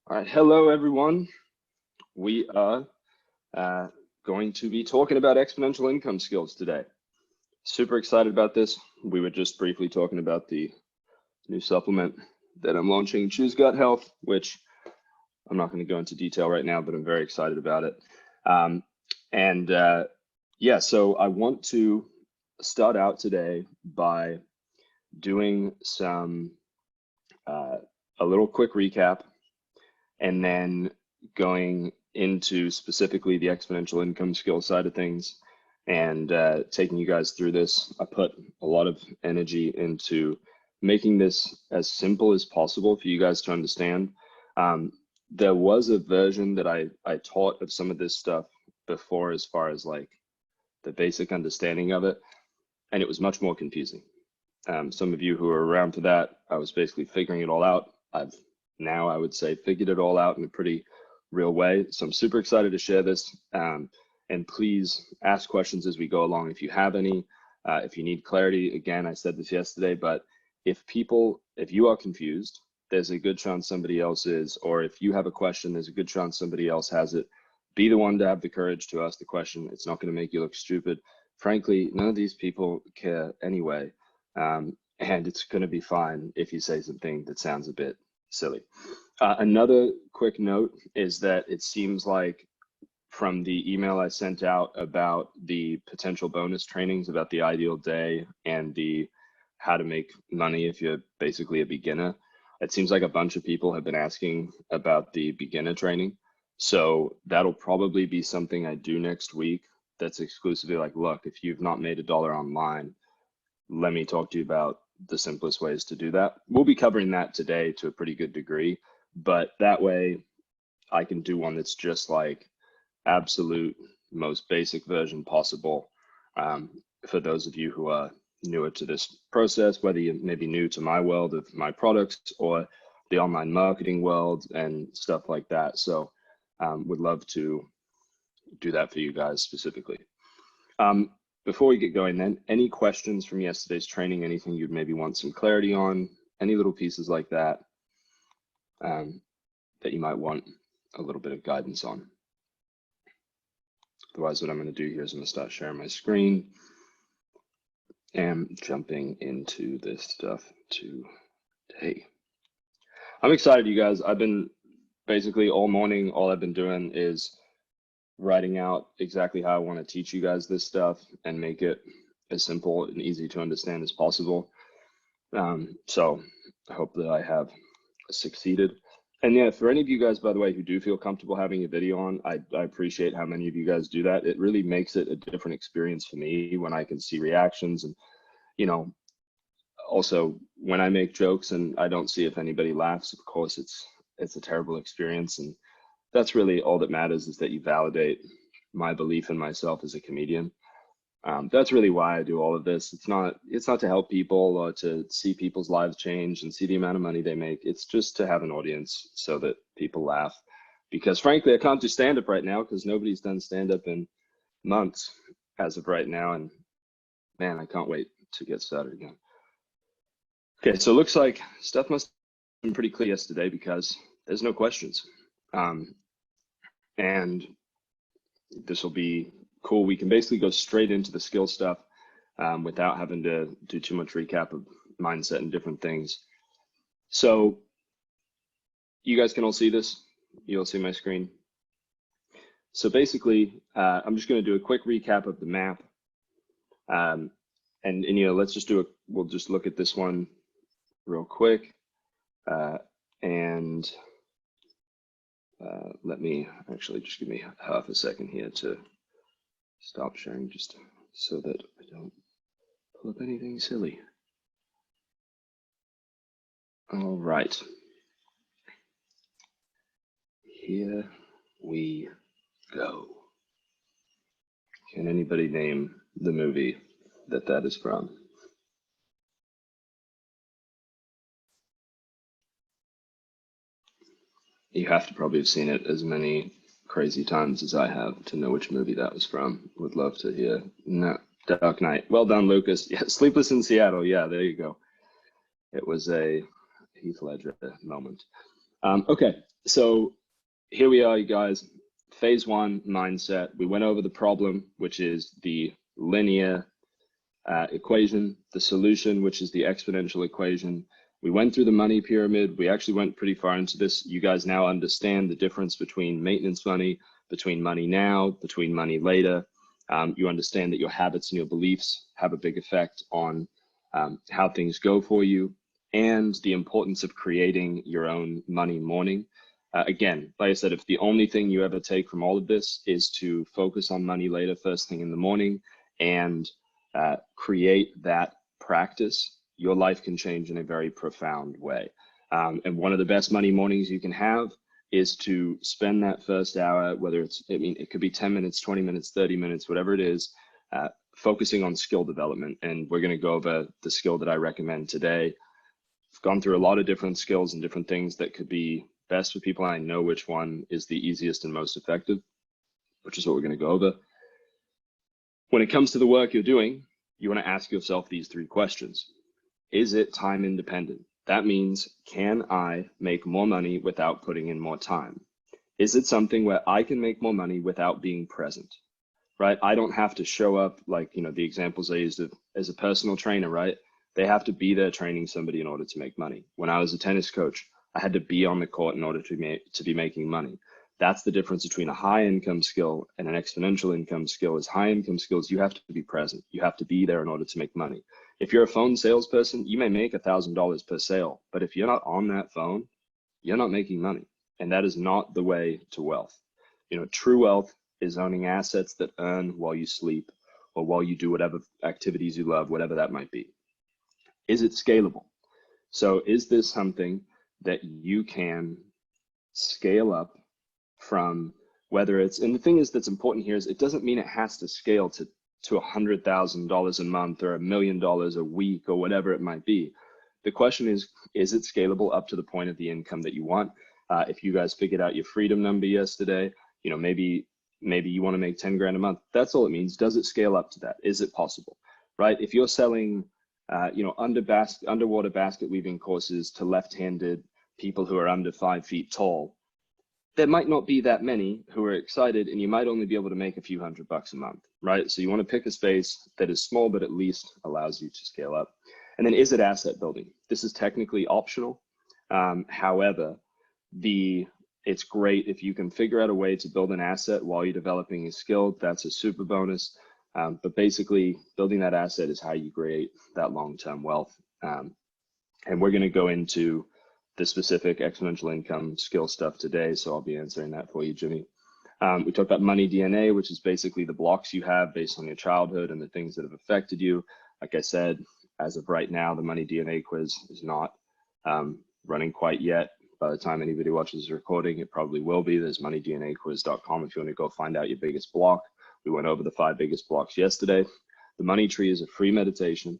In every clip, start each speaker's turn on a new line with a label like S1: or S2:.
S1: All right, hello everyone. We are going to be talking about exponential income skills today. Super excited about this. We were just briefly talking about the new supplement that I'm launching, Choose Gut Health, which I'm not going to go into detail right now, but I'm very excited about it. Yeah, so I want to start out today by doing some a little quick recap, and then going into specifically the exponential income skill side of things and taking you guys through this. I put a lot of energy into making this as simple as possible for you guys to understand. There was a version that I taught of some of this stuff before, as far as like the basic understanding of it, and it was much more confusing. Some of you who are around for that, I was basically figuring it all out. I've now, I would say, figured it all out in a pretty real way. So I'm super excited to share this. And please ask questions as we go along if you have any. If you need clarity, again, I said this yesterday, but if you are confused, there's a good chance somebody else is, or if you have a question, there's a good chance somebody else has it. Be the one to have the courage to ask the question. It's not going to make you look stupid. Frankly, none of these people care anyway. And it's going to be fine if you say something that sounds a bit silly. Another quick note is that it seems like from the email I sent out about the potential bonus trainings about the ideal day and the how to make money if you're basically a beginner, it seems like a bunch of people have been asking about the beginner training. So that'll probably be something I do next week that's exclusively like, look, if you've not made $1 online, let me talk to you about the simplest ways to do that. We'll be covering that today to a pretty good degree, but that way I can do one that's just like absolute most basic version possible for those of you who are newer to this process, whether you may be new to my world of my products or the online marketing world and stuff like that. So would love to do that for you guys specifically. Before we get going then, any questions from yesterday's training, anything you'd maybe want some clarity on, any little pieces like that that you might want a little bit of guidance on? Otherwise, what I'm going to do here is I'm going to start sharing my screen and jumping into this stuff today. I'm excited, you guys. I've been basically all morning, all I've been doing is writing out exactly how I want to teach you guys this stuff and make it as simple and easy to understand as possible. So I hope that I have succeeded. And yeah, for any of you guys, by the way, who do feel comfortable having a video on, I appreciate how many of you guys do that. It really makes it a different experience for me when I can see reactions. And, you know, also when I make jokes and I don't see if anybody laughs, of course, it's a terrible experience. And that's really all that matters, is that you validate my belief in myself as a comedian. That's really why I do all of this. It's not to help people or to see people's lives change and see the amount of money they make. It's just to have an audience so that people laugh. Because frankly, I can't do stand-up right now because nobody's done stand-up in months as of right now. And man, I can't wait to get started again. Okay, so it looks like stuff must have been pretty clear yesterday because there's no questions. And this will be cool. We can basically go straight into the skill stuff without having to do too much recap of mindset and different things. So you guys can all see this. You'll see my screen. So basically, I'm just going to do a quick recap of the map. And you know, let's just we'll just look at this one real quick. Let me actually just give me half a second here to stop sharing just so that I don't pull up anything silly. All right. Here we go. Can anybody name the movie that is from? You have to probably have seen it as many crazy times as I have to know which movie that was from. Would love to hear. No, Dark Knight. Well done, Lucas. Yeah, Sleepless in Seattle. Yeah, there you go. It was a Heath Ledger moment. Okay, so here we are, you guys. Phase one, mindset. We went over the problem, which is the linear equation, the solution, which is the exponential equation. We went through the money pyramid. We actually went pretty far into this. You guys now understand the difference between maintenance money, between money now, between money later. You understand that your habits and your beliefs have a big effect on how things go for you, and the importance of creating your own money morning. Again, like I said, if the only thing you ever take from all of this is to focus on money later first thing in the morning and create that practice, your life can change in a very profound way. And one of the best money mornings you can have is to spend that first hour, whether it's, I mean, it could be 10 minutes, 20 minutes, 30 minutes, whatever it is, focusing on skill development. And we're going to go over the skill that I recommend today. I've gone through a lot of different skills and different things that could be best for people. I know which one is the easiest and most effective, which is what we're going to go over. When it comes to the work you're doing, you want to ask yourself these three questions. Is it time independent? That means, can I make more money without putting in more time? Is it something where I can make more money without being present? Right? I don't have to show up like, you know, the examples I used as a personal trainer, right? They have to be there training somebody in order to make money. When I was a tennis coach, I had to be on the court in order to be making money. That's the difference between a high income skill and an exponential income skill. Is high income skills, you have to be present. You have to be there in order to make money. If you're a phone salesperson, you may make $1,000 per sale, but if you're not on that phone, you're not making money. And that is not the way to wealth. You know, true wealth is owning assets that earn while you sleep or while you do whatever activities you love, whatever that might be. Is it scalable? So is this something that you can scale up from, whether it's, and the thing is that's important here is it doesn't mean it has to scale to $100,000 a month or $1 million a week or whatever it might be. The question is it scalable up to the point of the income that you want? If you guys figured out your freedom number yesterday, you know, maybe you want to make 10 grand a month. That's all it means. Does it scale up to that? Is it possible, right? If you're selling, you know, underwater basket weaving courses to left-handed people who are under 5 feet tall, there might not be that many who are excited, and you might only be able to make a few $100 a month, right? So you want to pick a space that is small, but at least allows you to scale up. And then, is it asset building? This is technically optional. However, it's great if you can figure out a way to build an asset while you're developing a skill. That's a super bonus. But basically, building that asset is how you create that long-term wealth. And we're going to go into the specific exponential income skill stuff today, so I'll be answering that for you, Jimmy. We talked about money DNA, which is basically the blocks you have based on your childhood and the things that have affected you. Like I said, as of right now, the money DNA quiz is not running quite yet. By the time anybody watches this recording, it probably will be. There's moneydnaquiz.com if you want to go find out your biggest block. We went over the 5 biggest blocks yesterday. The money tree is a free meditation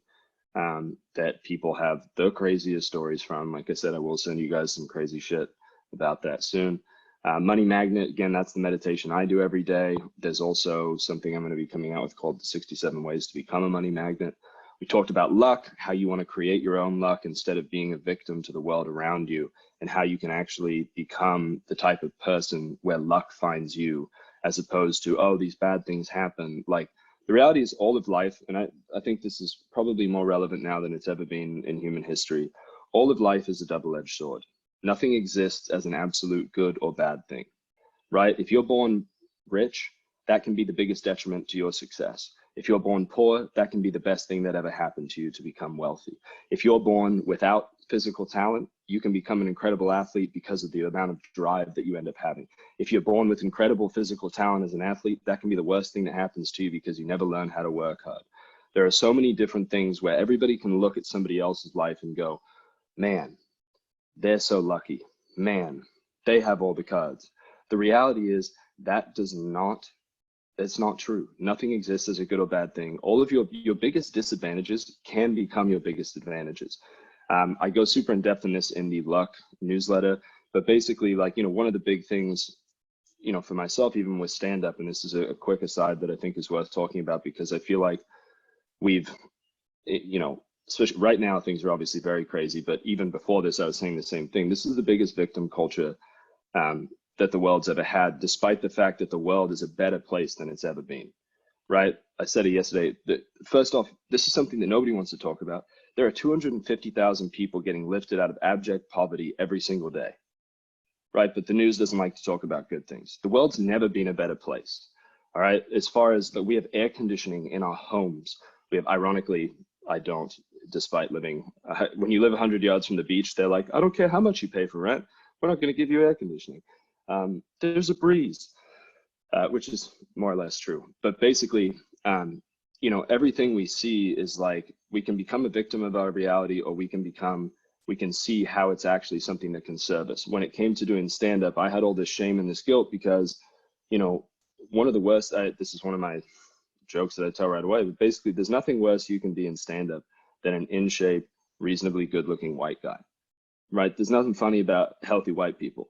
S1: that people have the craziest stories from. Like I said, I will send you guys some crazy shit about that soon. Money magnet, again, that's the meditation I do every day. There's also something I'm going to be coming out with called the 67 ways to become a money magnet. We talked about luck, how you want to create your own luck instead of being a victim to the world around you, and how you can actually become the type of person where luck finds you, as opposed to, oh, these bad things happen. Like, the reality is all of life, and I think this is probably more relevant now than it's ever been in human history, all of life is a double-edged sword. Nothing exists as an absolute good or bad thing, right? If you're born rich, that can be the biggest detriment to your success. If you're born poor, that can be the best thing that ever happened to you to become wealthy. If you're born without physical talent, you can become an incredible athlete because of the amount of drive that you end up having. If you're born with incredible physical talent as an athlete, that can be the worst thing that happens to you because you never learn how to work hard. There are so many different things where everybody can look at somebody else's life and go, man, they're so lucky. Man, they have all the cards. The reality is it's not true. Nothing exists as a good or bad thing. All of your biggest disadvantages can become your biggest advantages. I go super in depth in this in the luck newsletter, but basically, like, you know, one of the big things, you know, for myself, even with stand-up, and this is a quick aside that I think is worth talking about, because I feel like we've, you know, especially right now, things are obviously very crazy, but even before this, I was saying the same thing. This is the biggest victim culture that the world's ever had, despite the fact that the world is a better place than it's ever been, right? I said it yesterday. First off, this is something that nobody wants to talk about. There are 250,000 people getting lifted out of abject poverty every single day, right? But the news doesn't like to talk about good things. The world's never been a better place, all right? As far as that, we have air conditioning in our homes. We have, ironically, I don't, despite living, when you live 100 yards from the beach, they're like, I don't care how much you pay for rent, we're not going to give you air conditioning. There's a breeze, which is more or less true. But basically, you know, everything we see is like, we can become a victim of our reality, or we can see how it's actually something that can serve us. When it came to doing stand-up, I had all this shame and this guilt because, you know, one of the worst, this is one of my jokes that I tell right away, but basically there's nothing worse you can be in stand-up than an in-shape, reasonably good-looking white guy, right? There's nothing funny about healthy white people,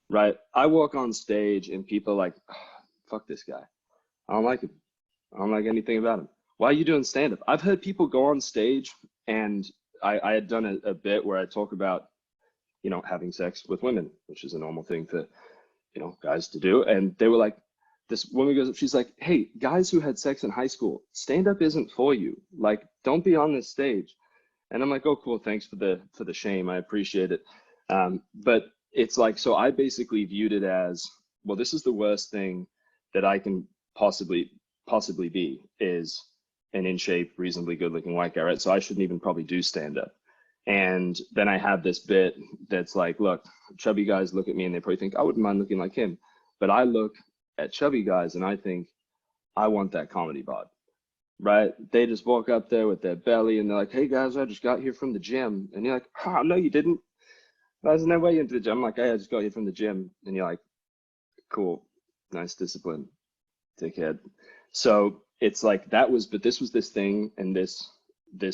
S1: right? I walk on stage and people are like, oh, fuck this guy. I don't like him. I don't like anything about him. Why are you doing stand-up? I've heard people go on stage, and I had done a bit where I talk about, you know, having sex with women, which is a normal thing for, you know, guys to do. And they were like, this woman goes, she's like, hey, guys who had sex in high school, stand-up isn't for you. Like, don't be on this stage. And I'm like, oh, cool, thanks for the shame. I appreciate it. But it's like, so I basically viewed it as, well, this is the worst thing that I can possibly be, is an in shape, reasonably good looking white guy, right? So I shouldn't even probably do stand up. And then I have this bit that's like, look, chubby guys look at me and they probably think I wouldn't mind looking like him. But I look at chubby guys and I think, I want that comedy bod, right? They just walk up there with their belly and they're like, hey guys, I just got here from the gym. And you're like, oh, no, you didn't. There's no way into the gym. I'm like, hey, I just got here from the gym. And you're like, cool, nice discipline, dickhead. So it's like, that was, but this was this thing, and this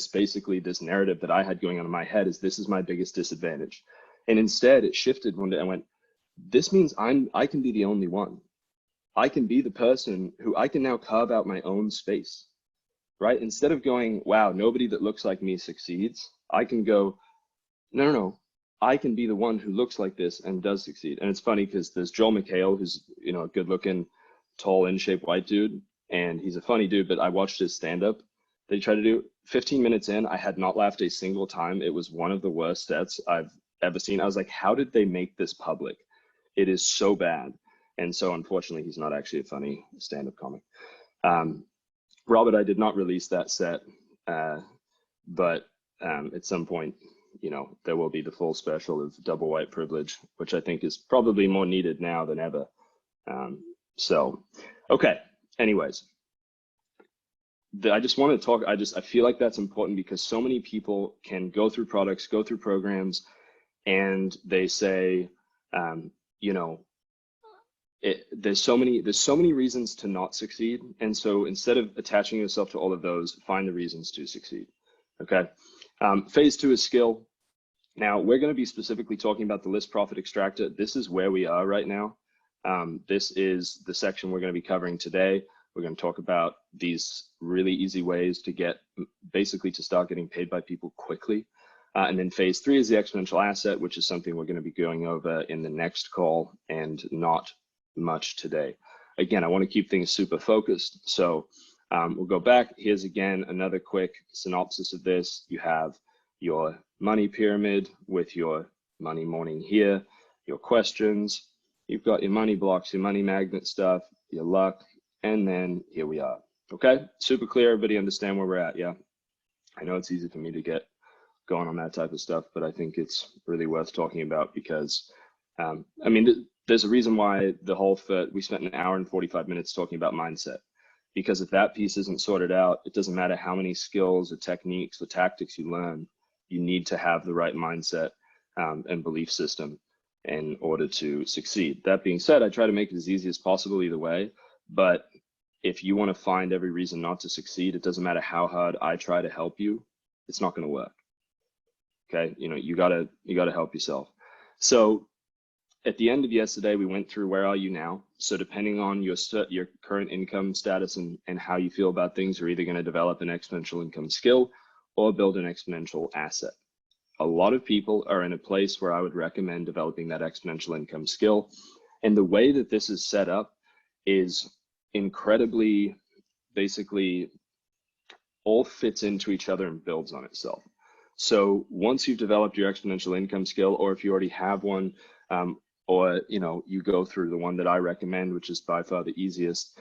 S1: basically this narrative that I had going on in my head is, this is my biggest disadvantage. And instead it shifted one day. I went, this means I can be the only one. I can be the person who I can now carve out my own space, right? Instead of going, wow, nobody that looks like me succeeds, I can go, no, I can be the one who looks like this and does succeed. And it's funny because there's Joel McHale, who's, you know, a good looking, tall, in-shape white dude. And he's a funny dude, but I watched his stand-up that he tried to do. 15 minutes in, I had not laughed a single time. It was one of the worst sets I've ever seen. I was like, how did they make this public? It is so bad. And so unfortunately, he's not actually a funny stand-up comic. Robert, I did not release that set, but at some point, you know, there will be the full special of Double White Privilege, which I think is probably more needed now than ever. So, okay, anyways, I just want to talk, I feel like that's important because so many people can go through products, go through programs, and they say, you know, there's so many reasons to not succeed. And so instead of attaching yourself to all of those, find the reasons to succeed, okay? Phase 2 is skill. Now we're going to be specifically talking about the list profit extractor. This is where we are right now. This is the section we're going to be covering today. We're going to talk about these really easy ways to get, basically to start getting paid by people quickly. And then phase 3 is the exponential asset, which is something we're going to be going over in the next call and not much today. Again, I want to keep things super focused. So we'll go back. Here's again, another quick synopsis of this. You have your money pyramid with your money morning here, your questions, you've got your money blocks, your money magnet stuff, your luck, and then here we are. Okay, super clear. Everybody understand where we're at? Yeah, I know it's easy for me to get going on that type of stuff, but I think it's really worth talking about because, I mean, there's a reason why we spent an hour and 45 minutes talking about mindset, because if that piece isn't sorted out, it doesn't matter how many skills or techniques or tactics you learn, you need to have the right mindset and belief system in order to succeed. That being said, I try to make it as easy as possible either way, but if you want to find every reason not to succeed, it doesn't matter how hard I try to help you, it's not going to work. Okay, you know, you gotta help yourself. So at the end of yesterday, we went through where are you now. So depending on your current income status and how you feel about things, you're either going to develop an exponential income skill or build an exponential asset. A lot of people are in a place where I would recommend developing that exponential income skill. And the way that this is set up is incredibly, basically all fits into each other and builds on itself. So once you've developed your exponential income skill, or if you already have one, or you go through the one that I recommend, which is by far the easiest,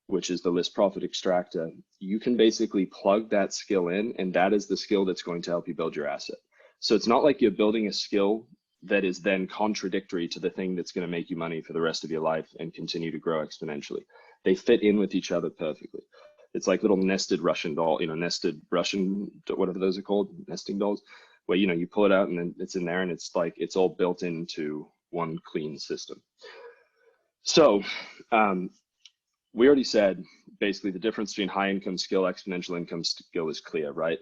S1: which is the list profit extractor, you can basically plug that skill in, and that is the skill that's going to help you build your asset. So it's not like you're building a skill that is then contradictory to the thing that's going to make you money for the rest of your life and continue to grow exponentially. They fit in with each other perfectly. It's like little nested Russian doll, nested Russian, whatever those are called, nesting dolls, where, you pull it out and then it's in there, and it's like, it's all built into one clean system. So we already said, basically the difference between high income skill, exponential income skill is clear, right?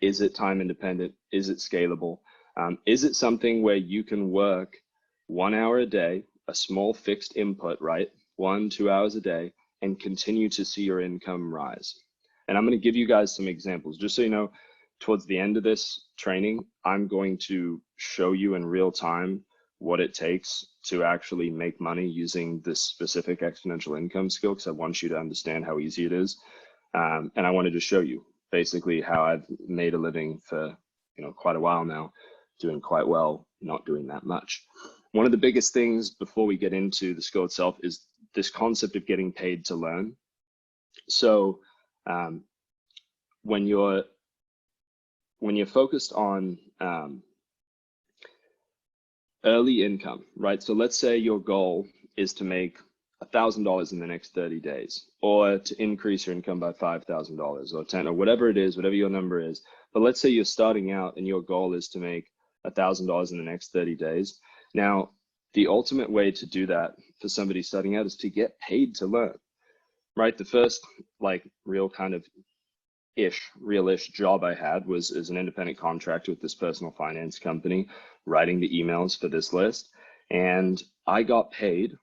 S1: Is it time independent? Is it scalable? Is it something where you can work 1 hour a day, a small fixed input, right? 1-2 hours a day, and continue to see your income rise? And I'm going to give you guys some examples, just so you know, towards the end of this training, I'm going to show you in real time what it takes to actually make money using this specific exponential income skill, because I want you to understand how easy it is. And I wanted to show you basically how I've made a living for quite a while now, doing quite well, not doing that much. One of the biggest things before we get into the skill itself is this concept of getting paid to learn. So when you're focused on early income, right? So let's say your goal is to make $1,000 in the next 30 days, or to increase your income by $5,000 or 10, or whatever it is, whatever your number is. But let's say you're starting out and your goal is to make $1,000 in the next 30 days. Now, the ultimate way to do that for somebody starting out is to get paid to learn, right? The first real kind of real-ish job I had was as an independent contractor with this personal finance company, writing the emails for this list. And I got paid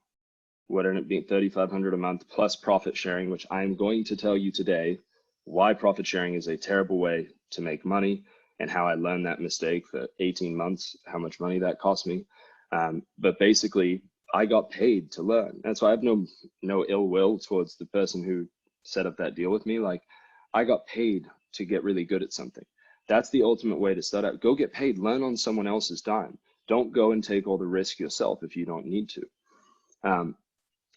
S1: what ended up being $3,500 a month plus profit sharing, which I'm going to tell you today why profit sharing is a terrible way to make money, and how I learned that mistake for 18 months, how much money that cost me. But basically, I got paid to learn. And so I have no ill will towards the person who set up that deal with me. Like, I got paid to get really good at something. That's the ultimate way to start out. Go get paid, learn on someone else's dime. Don't go and take all the risk yourself if you don't need to.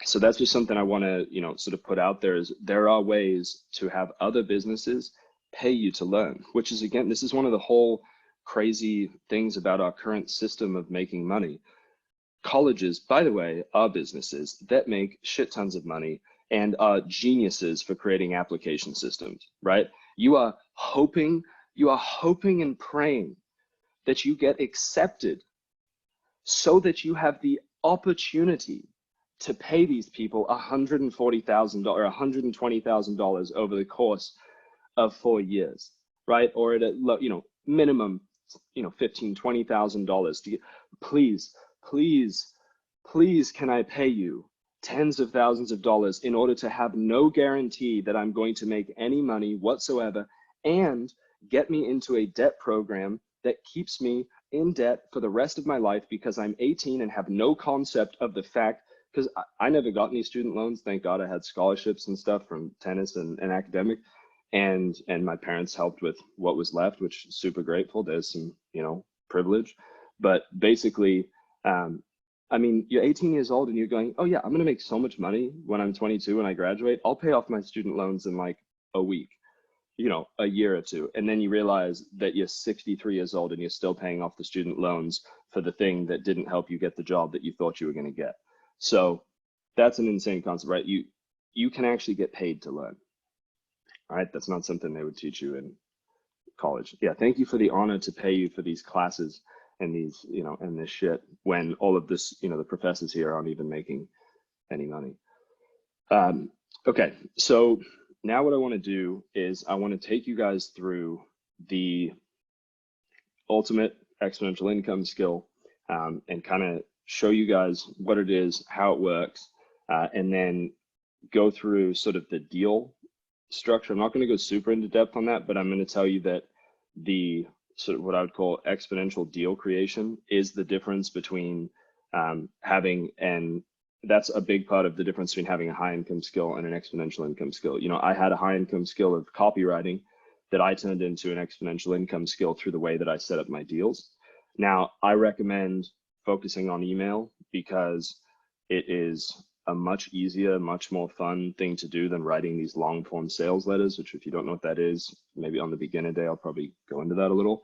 S1: So that's just something I want to, sort of put out there, is there are ways to have other businesses pay you to learn, which is, again, this is one of the whole crazy things about our current system of making money. Colleges, by the way, are businesses that make shit tons of money and are geniuses for creating application systems, right? You are hoping and praying that you get accepted so that you have the opportunity to pay these people $140,000 or $120,000 over the course of 4 years, right? Or at a minimum, $15,000, $20,000 to get. Please, can I pay you tens of thousands of dollars in order to have no guarantee that I'm going to make any money whatsoever, and get me into a debt program that keeps me in debt for the rest of my life because I'm 18 and have no concept of the fact, because I never got any student loans. Thank God I had scholarships and stuff from tennis and academic, and my parents helped with what was left, which is super grateful. There's some, privilege, but basically, I mean, you're 18 years old and you're going, oh yeah, I'm gonna make so much money when I'm 22 when I graduate. I'll pay off my student loans in like a week, a year or two. And then you realize that you're 63 years old and you're still paying off the student loans for the thing that didn't help you get the job that you thought you were gonna get. So that's an insane concept, right? You can actually get paid to learn. All right, that's not something they would teach you in college. Yeah, thank you for the honor to pay you for these classes and these, and this shit, when all of this, the professors here aren't even making any money. Okay, so now what I want to do is I want to take you guys through the ultimate exponential income skill, and kind of show you guys what it is, how it works, and then go through sort of the deal structure, I'm not going to go super into depth on that, but I'm going to tell you that the sort of what I would call exponential deal creation is the difference between having, and that's a big part of the difference between having a high income skill and an exponential income skill. You know, I had a high income skill of copywriting that I turned into an exponential income skill through the way that I set up my deals. Now, I recommend focusing on email because it is a much easier, much more fun thing to do than writing these long form sales letters, which if you don't know what that is, maybe on the beginner day, I'll probably go into that a little.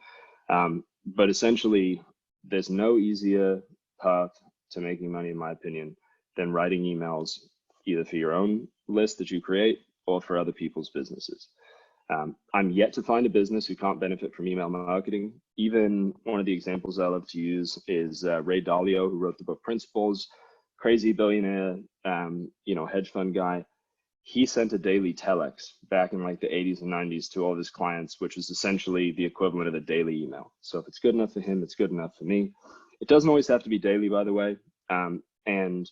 S1: But essentially, there's no easier path to making money, in my opinion, than writing emails either for your own list that you create or for other people's businesses. I'm yet to find a business who can't benefit from email marketing. Even one of the examples I love to use is Ray Dalio, who wrote the book Principles, crazy billionaire, you know, hedge fund guy. He sent a daily telex back in like the 80s and 90s to all of his clients, which is essentially the equivalent of a daily email. So if it's good enough for him, it's good enough for me. It doesn't always have to be daily, by the way. And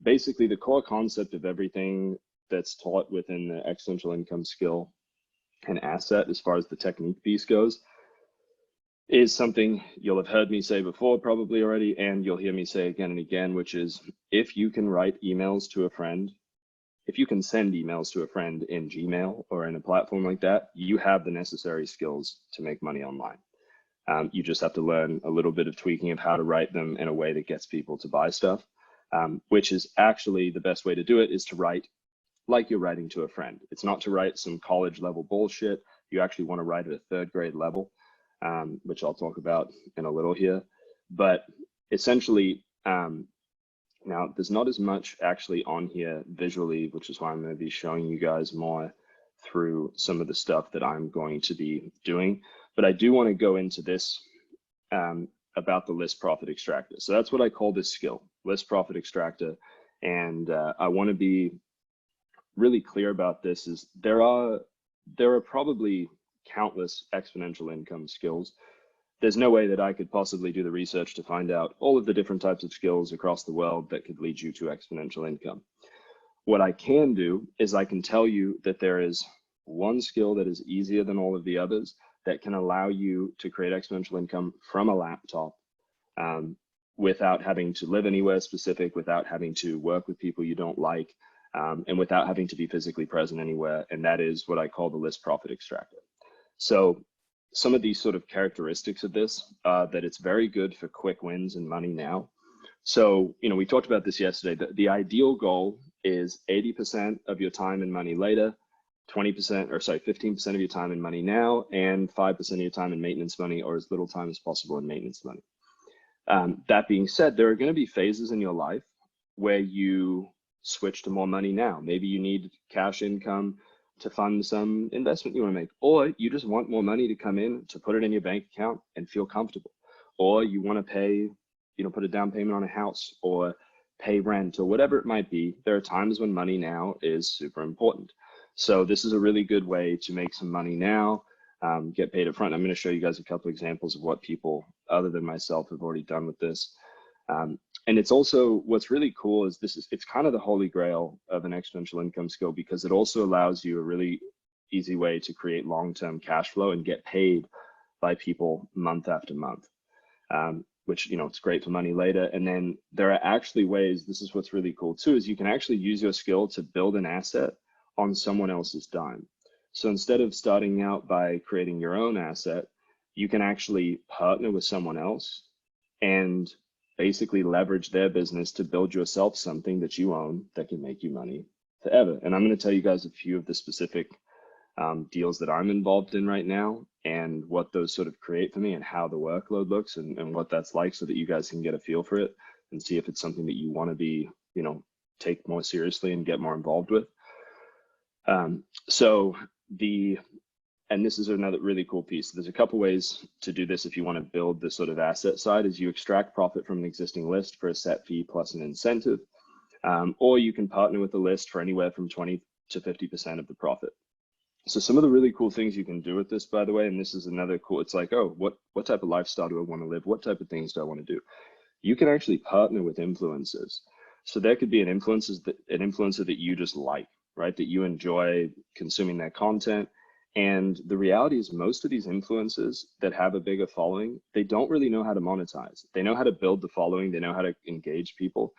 S1: basically the core concept of everything that's taught within the exponential income skill and asset, as far as the technique piece goes, is something you'll have heard me say before probably already, and you'll hear me say again and again, which is if you can write emails to a friend, if you can send emails to a friend in Gmail or in a platform like that, you have the necessary skills to make money online. You just have to learn a little bit of tweaking of how to write them in a way that gets people to buy stuff, which is actually the best way to do it, is to write like you're writing to a friend. It's not to write some college level bullshit. You actually want to write at a third grade level, which I'll talk about in a little here. But essentially, now there's not as much actually on here visually, which is why I'm going to be showing you guys more through some of the stuff that I'm going to be doing. But I do want to go into this about the list profit extractor. So that's what I call this skill, list profit extractor. And I want to be really clear about this, is there are probably countless exponential income skills. There's no way that I could possibly do the research to find out all of the different types of skills across the world that could lead you to exponential income. What I can do is I can tell you that there is one skill that is easier than all of the others that can allow you to create exponential income from a laptop without having to live anywhere specific, without having to work with people you don't like, and without having to be physically present anywhere. And that is what I call the list profit extractor. So some of these sort of characteristics of this, that it's very good for quick wins and money now. So, you know, we talked about this yesterday. The ideal goal is 80% of your time and money later, 15% of your time in money now, and 5% of your time in maintenance money, or as little time as possible in maintenance money. That being said, there are going to be phases in your life where you switch to more money now. Maybe you need cash income to fund some investment you want to make, or you just want more money to come in to put it in your bank account and feel comfortable, or you want to pay, you know, put a down payment on a house or pay rent or whatever it might be. There are times when money now is super important. So this is a really good way to make some money now, get paid up front. I'm going to show you guys a couple examples of what people other than myself have already done with this. And it's also, what's really cool is it's kind of the holy grail of an exponential income skill, because it also allows you a really easy way to create long-term cash flow and get paid by people month after month, which, you know, it's great for money later. And then there are actually ways, this is what's really cool too, is you can actually use your skill to build an asset on someone else's dime. So instead of starting out by creating your own asset, you can actually partner with someone else and basically leverage their business to build yourself something that you own that can make you money forever. And I'm going to tell you guys a few of the specific deals that I'm involved in right now and what those sort of create for me and how the workload looks and what that's like, so that you guys can get a feel for it and see if it's something that you want to be, you know, take more seriously and get more involved with. And this is another really cool piece. There's a couple ways to do this if you want to build the sort of asset side, is you extract profit from an existing list for a set fee plus an incentive, or you can partner with the list for anywhere from 20 to 50% of the profit. So some of the really cool things you can do with this, by the way, and this is another cool, it's like, oh, what type of lifestyle do I want to live? What type of things do I want to do? You can actually partner with influencers. So there could be an influencer that you just like. right? That you enjoy consuming their content. And the reality is most of these influencers that have a bigger following, they don't really know how to monetize. They know how to build the following. They know how to engage people,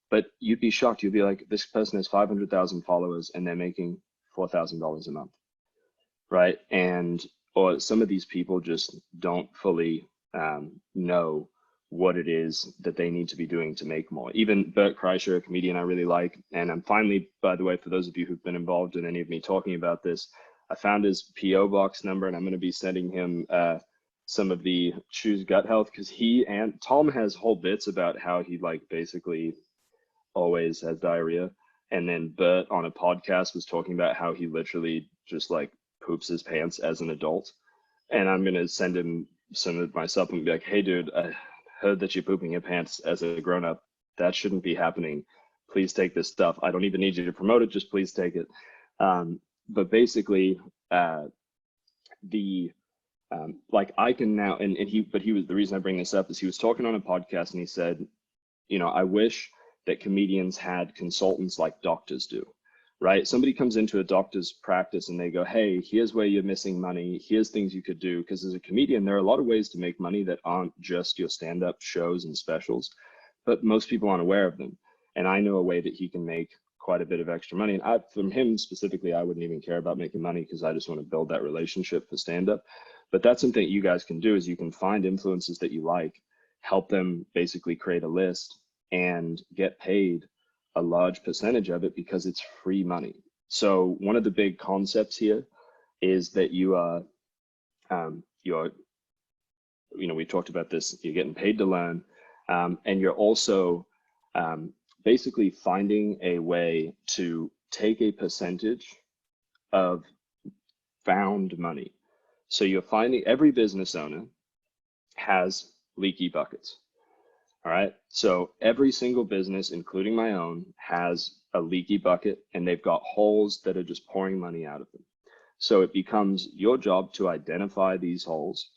S1: but you'd be shocked. You'd be like, this person has 500,000 followers and they're making $4,000 a month, right? And, or some of these people just don't fully know what it is that they need to be doing to make more. Even Bert Kreischer, a comedian I really like, and I'm finally, by the way, for those of you who've been involved in any of me talking about this, I found his PO box number, and I'm going to be sending him some of the Choose Gut Health, because he and Tom has whole bits about how he like basically always has diarrhea. And then Bert on a podcast was talking about how he literally just like poops his pants as an adult. And I'm going to send him some of my supplement and be like, hey, dude, I heard that you're pooping your pants as a grown up. That shouldn't be happening. Please take this stuff. I don't even need you to promote it. Just please take it. But basically, like I can now, and he was, the reason I bring this up is he was talking on a podcast and he said, you know, I wish that comedians had consultants like doctors do, right? Somebody comes into a doctor's practice and they go, hey, here's where you're missing money. Here's things you could do. Because as a comedian, there are a lot of ways to make money that aren't just your stand-up shows and specials, but most people aren't aware of them. And I know a way that he can make quite a bit of extra money. And from him specifically, I wouldn't even care about making money because I just want to build that relationship for stand-up. But that's something you guys can do, is you can find influencers that you like, help them basically create a list and get paid a large percentage of it because it's free money. So one of the big concepts here is that you are, you know, we talked about this, you're getting paid to learn, and you're also basically finding a way to take a percentage of found money. So you're finding every business owner has leaky buckets. All right. So every single business, including my own, has a leaky bucket and they've got holes that are just pouring money out of them. So it becomes your job to identify these holes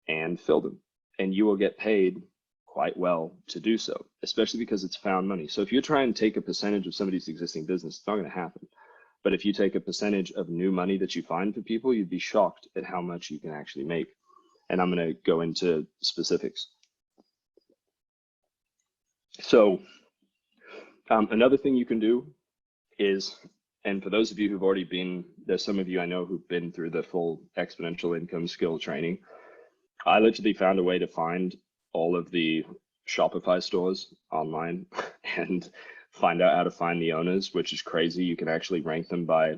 S1: and fill them. And you will get paid quite well to do so, especially because it's found money. So if you try and take a percentage of somebody's existing business, it's not going to happen. But if you take a percentage of new money that you find for people, you'd be shocked at how much you can actually make. And I'm going to go into specifics. So another thing you can do is, and for those of you who've already been, there's some of you I know who've been through the full exponential income skill training. I literally found a way to find all of the Shopify stores online and find out how to find the owners, which is crazy. You can actually rank them by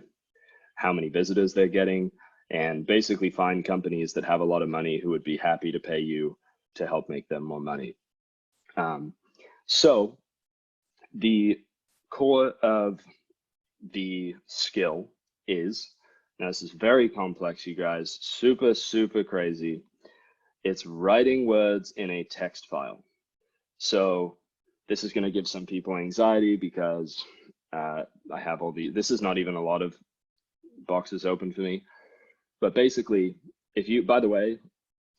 S1: how many visitors they're getting and basically find companies that have a lot of money who would be happy to pay you to help make them more money. So the core of the skill is, now this is very complex, you guys, super, super crazy. It's writing words in a text file. So this is going to give some people anxiety because I have all this is not even a lot of boxes open for me. But basically, if you, by the way,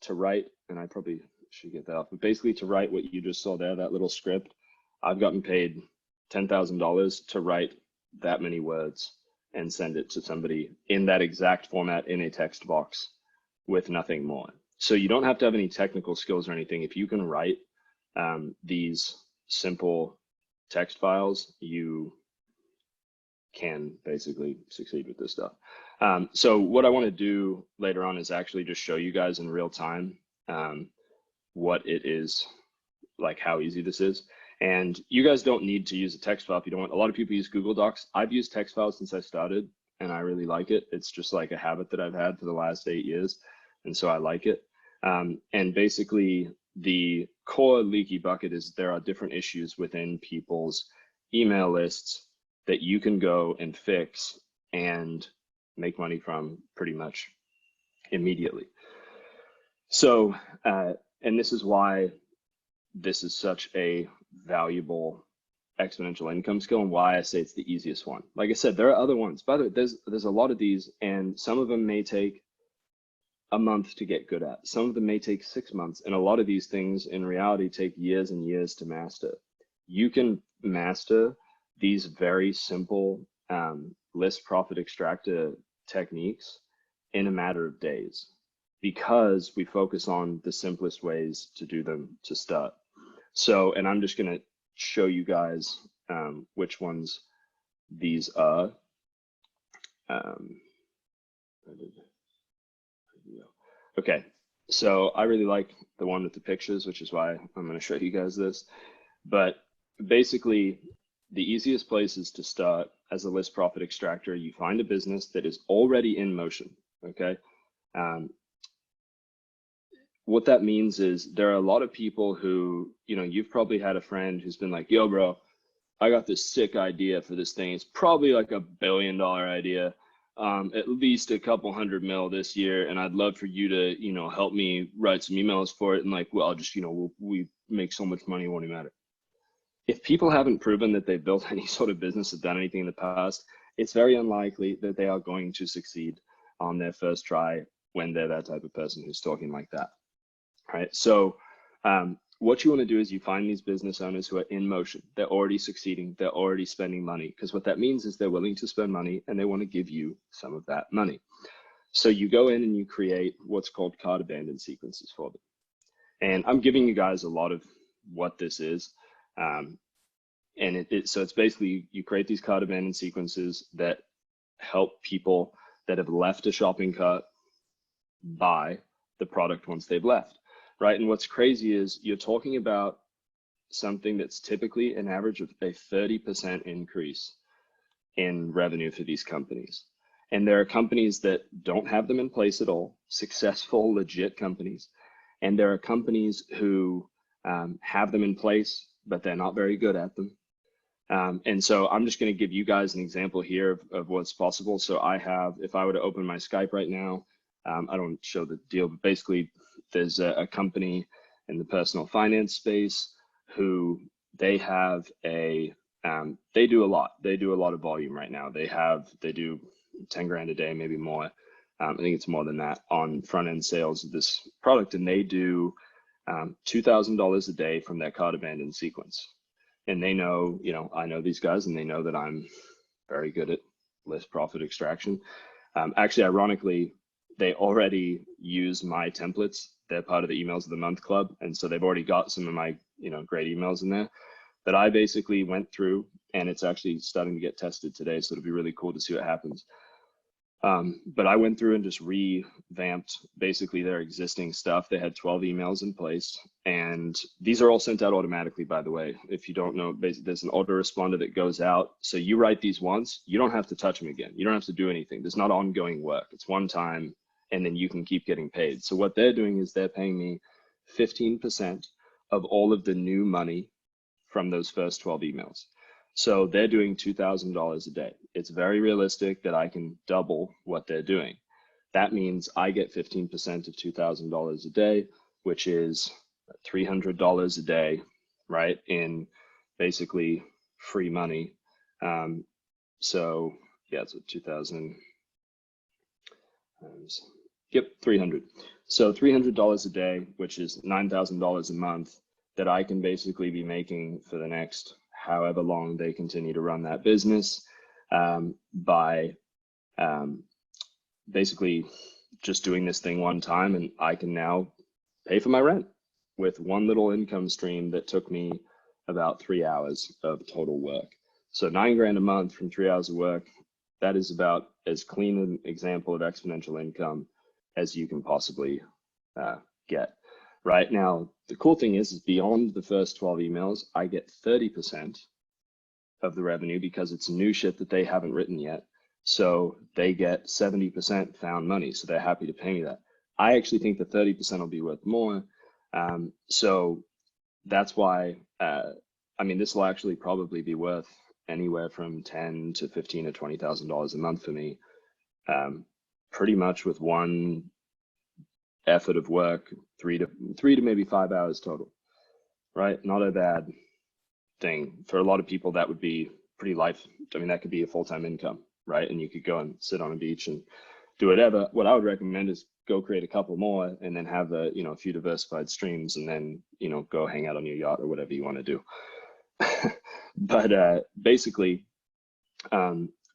S1: to write, and I probably should get that off, but basically to write what you just saw there, that little script, I've gotten paid $10,000 to write that many words and send it to somebody in that exact format in a text box with nothing more. So you don't have to have any technical skills or anything. If you can write these simple text files, you can basically succeed with this stuff. So what I want to do later on is actually just show you guys in real time what it is, like how easy this is. And you guys don't need to use a text file if you don't want. A lot of people use Google Docs. I've used text files since I started and I really like it. It's just like a habit that I've had for the last 8 years. And so I like it. And basically the core leaky bucket is there are different issues within people's email lists that you can go and fix and make money from pretty much immediately. So, and this is why this is such a valuable exponential income skill and why I say it's the easiest one. Like I said, there are other ones. By the way, there's a lot of these and some of them may take a month to get good at. Some of them may take 6 months. And a lot of these things in reality take years and years to master. You can master these very simple list profit extractor techniques in a matter of days because we focus on the simplest ways to do them to start. So, and I'm just going to show you guys which ones these are. Okay, so I really like the one with the pictures, which is why I'm going to show you guys this. But basically, the easiest place is to start as a list profit extractor. You find a business that is already in motion, okay? What that means is there are a lot of people who, you know, you've probably had a friend who's been like, yo, bro, I got this sick idea for this thing. It's probably like $1 billion idea, at least a couple $100 million this year. And I'd love for you to, you know, help me write some emails for it. And like, well, I'll just, you know, we make so much money, it won't even matter. If people haven't proven that they've built any sort of business or done anything in the past, it's very unlikely that they are going to succeed on their first try when they're that type of person who's talking like that. All right. So what you want to do is you find these business owners who are in motion. They're already succeeding. They're already spending money, because what that means is they're willing to spend money and they want to give you some of that money. So you go in and you create what's called cart abandon sequences for them. And I'm giving you guys a lot of what this is. So it's basically you create these cart abandon sequences that help people that have left a shopping cart buy the product once they've left, right? And what's crazy is you're talking about something that's typically an average of a 30% increase in revenue for these companies. And there are companies that don't have them in place at all, successful, legit companies. And there are companies who have them in place, but they're not very good at them. And so I'm just going to give you guys an example here of what's possible. So I have, if I were to open my Skype right now, I don't show the deal, but basically there's a company in the personal finance space who they have they do a lot. They do a lot of volume right now. They do 10 grand a day, maybe more. I think it's more than that on front end sales of this product. And they do $2,000 a day from their cart abandon sequence. And they know, you know, I know these guys and they know that I'm very good at list profit extraction. Actually, ironically, they already use my templates. They're part of the emails of the month club. And so they've already got some of my, you know, great emails in there that I basically went through, and it's actually starting to get tested today. So it'll be really cool to see what happens. But I went through and just revamped basically their existing stuff. They had 12 emails in place, and these are all sent out automatically, by the way. If you don't know, basically there's an autoresponder that goes out. So you write these once, you don't have to touch them again. You don't have to do anything. There's not ongoing work. It's one time, and then you can keep getting paid. So what they're doing is they're paying me 15% of all of the new money from those first 12 emails. So they're doing $2,000 a day. It's very realistic that I can double what they're doing. That means I get 15% of $2,000 a day, which is $300 a day, right? In basically free money. So yeah, so 2,000. Yep, 300. So $300 a day, which is $9,000 a month, that I can basically be making for the next however long they continue to run that business, by basically just doing this thing one time. And I can now pay for my rent with one little income stream that took me about 3 hours of total work. So 9 grand a month from 3 hours of work, that is about as clean an example of exponential income as you can possibly get. Right now, the cool thing is beyond the first 12 emails, I get 30% of the revenue because it's new shit that they haven't written yet. So they get 70% found money. So they're happy to pay me that. I actually think the 30% will be worth more. So that's why, I mean, this will actually probably be worth anywhere from $10,000 to $15,000 to $20,000 a month for me, pretty much with one effort of work, three to maybe 5 hours total, right? Not a bad thing. For a lot of people, that would be pretty I mean, that could be a full-time income, right? And you could go and sit on a beach and do whatever. What I would recommend is go create a couple more and then have a few diversified streams, and then, go hang out on your yacht or whatever you want to do. But basically,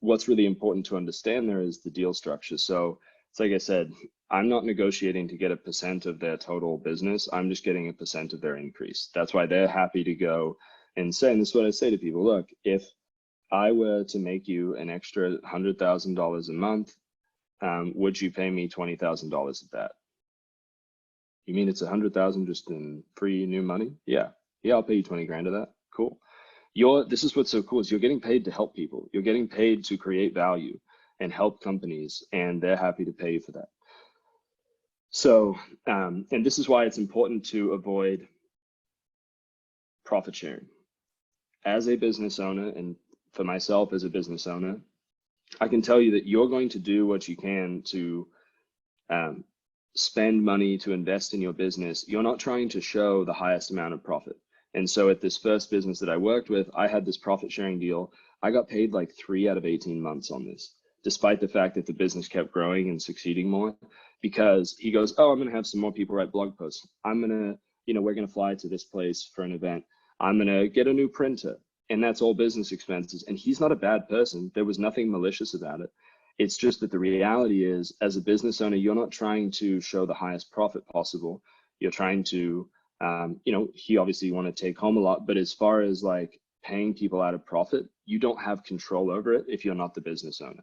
S1: what's really important to understand there is the deal structure. So it's like I said, I'm not negotiating to get a percent of their total business. I'm just getting a percent of their increase. That's why they're happy to go and say, and this is what I say to people, look, if I were to make you an extra $100,000 a month, would you pay me $20,000 of that? You mean it's 100,000 just in free new money? Yeah, I'll pay you 20 grand of that. Cool. This is what's so cool is you're getting paid to help people. You're getting paid to create value and help companies, and they're happy to pay you for that. So, and this is why it's important to avoid profit sharing. As a business owner, and for myself as a business owner, I can tell you that you're going to do what you can to spend money to invest in your business. You're not trying to show the highest amount of profit. And so at this first business that I worked with, I had this profit sharing deal. I got paid like 3 out of 18 months on this, despite the fact that the business kept growing and succeeding more, because he goes, oh, I'm going to have some more people write blog posts. I'm going to, we're going to fly to this place for an event. I'm going to get a new printer. And that's all business expenses. And he's not a bad person. There was nothing malicious about it. It's just that the reality is, as a business owner, you're not trying to show the highest profit possible. You're trying to, he obviously want to take home a lot, but as far as like paying people out of profit, you don't have control over it if you're not the business owner.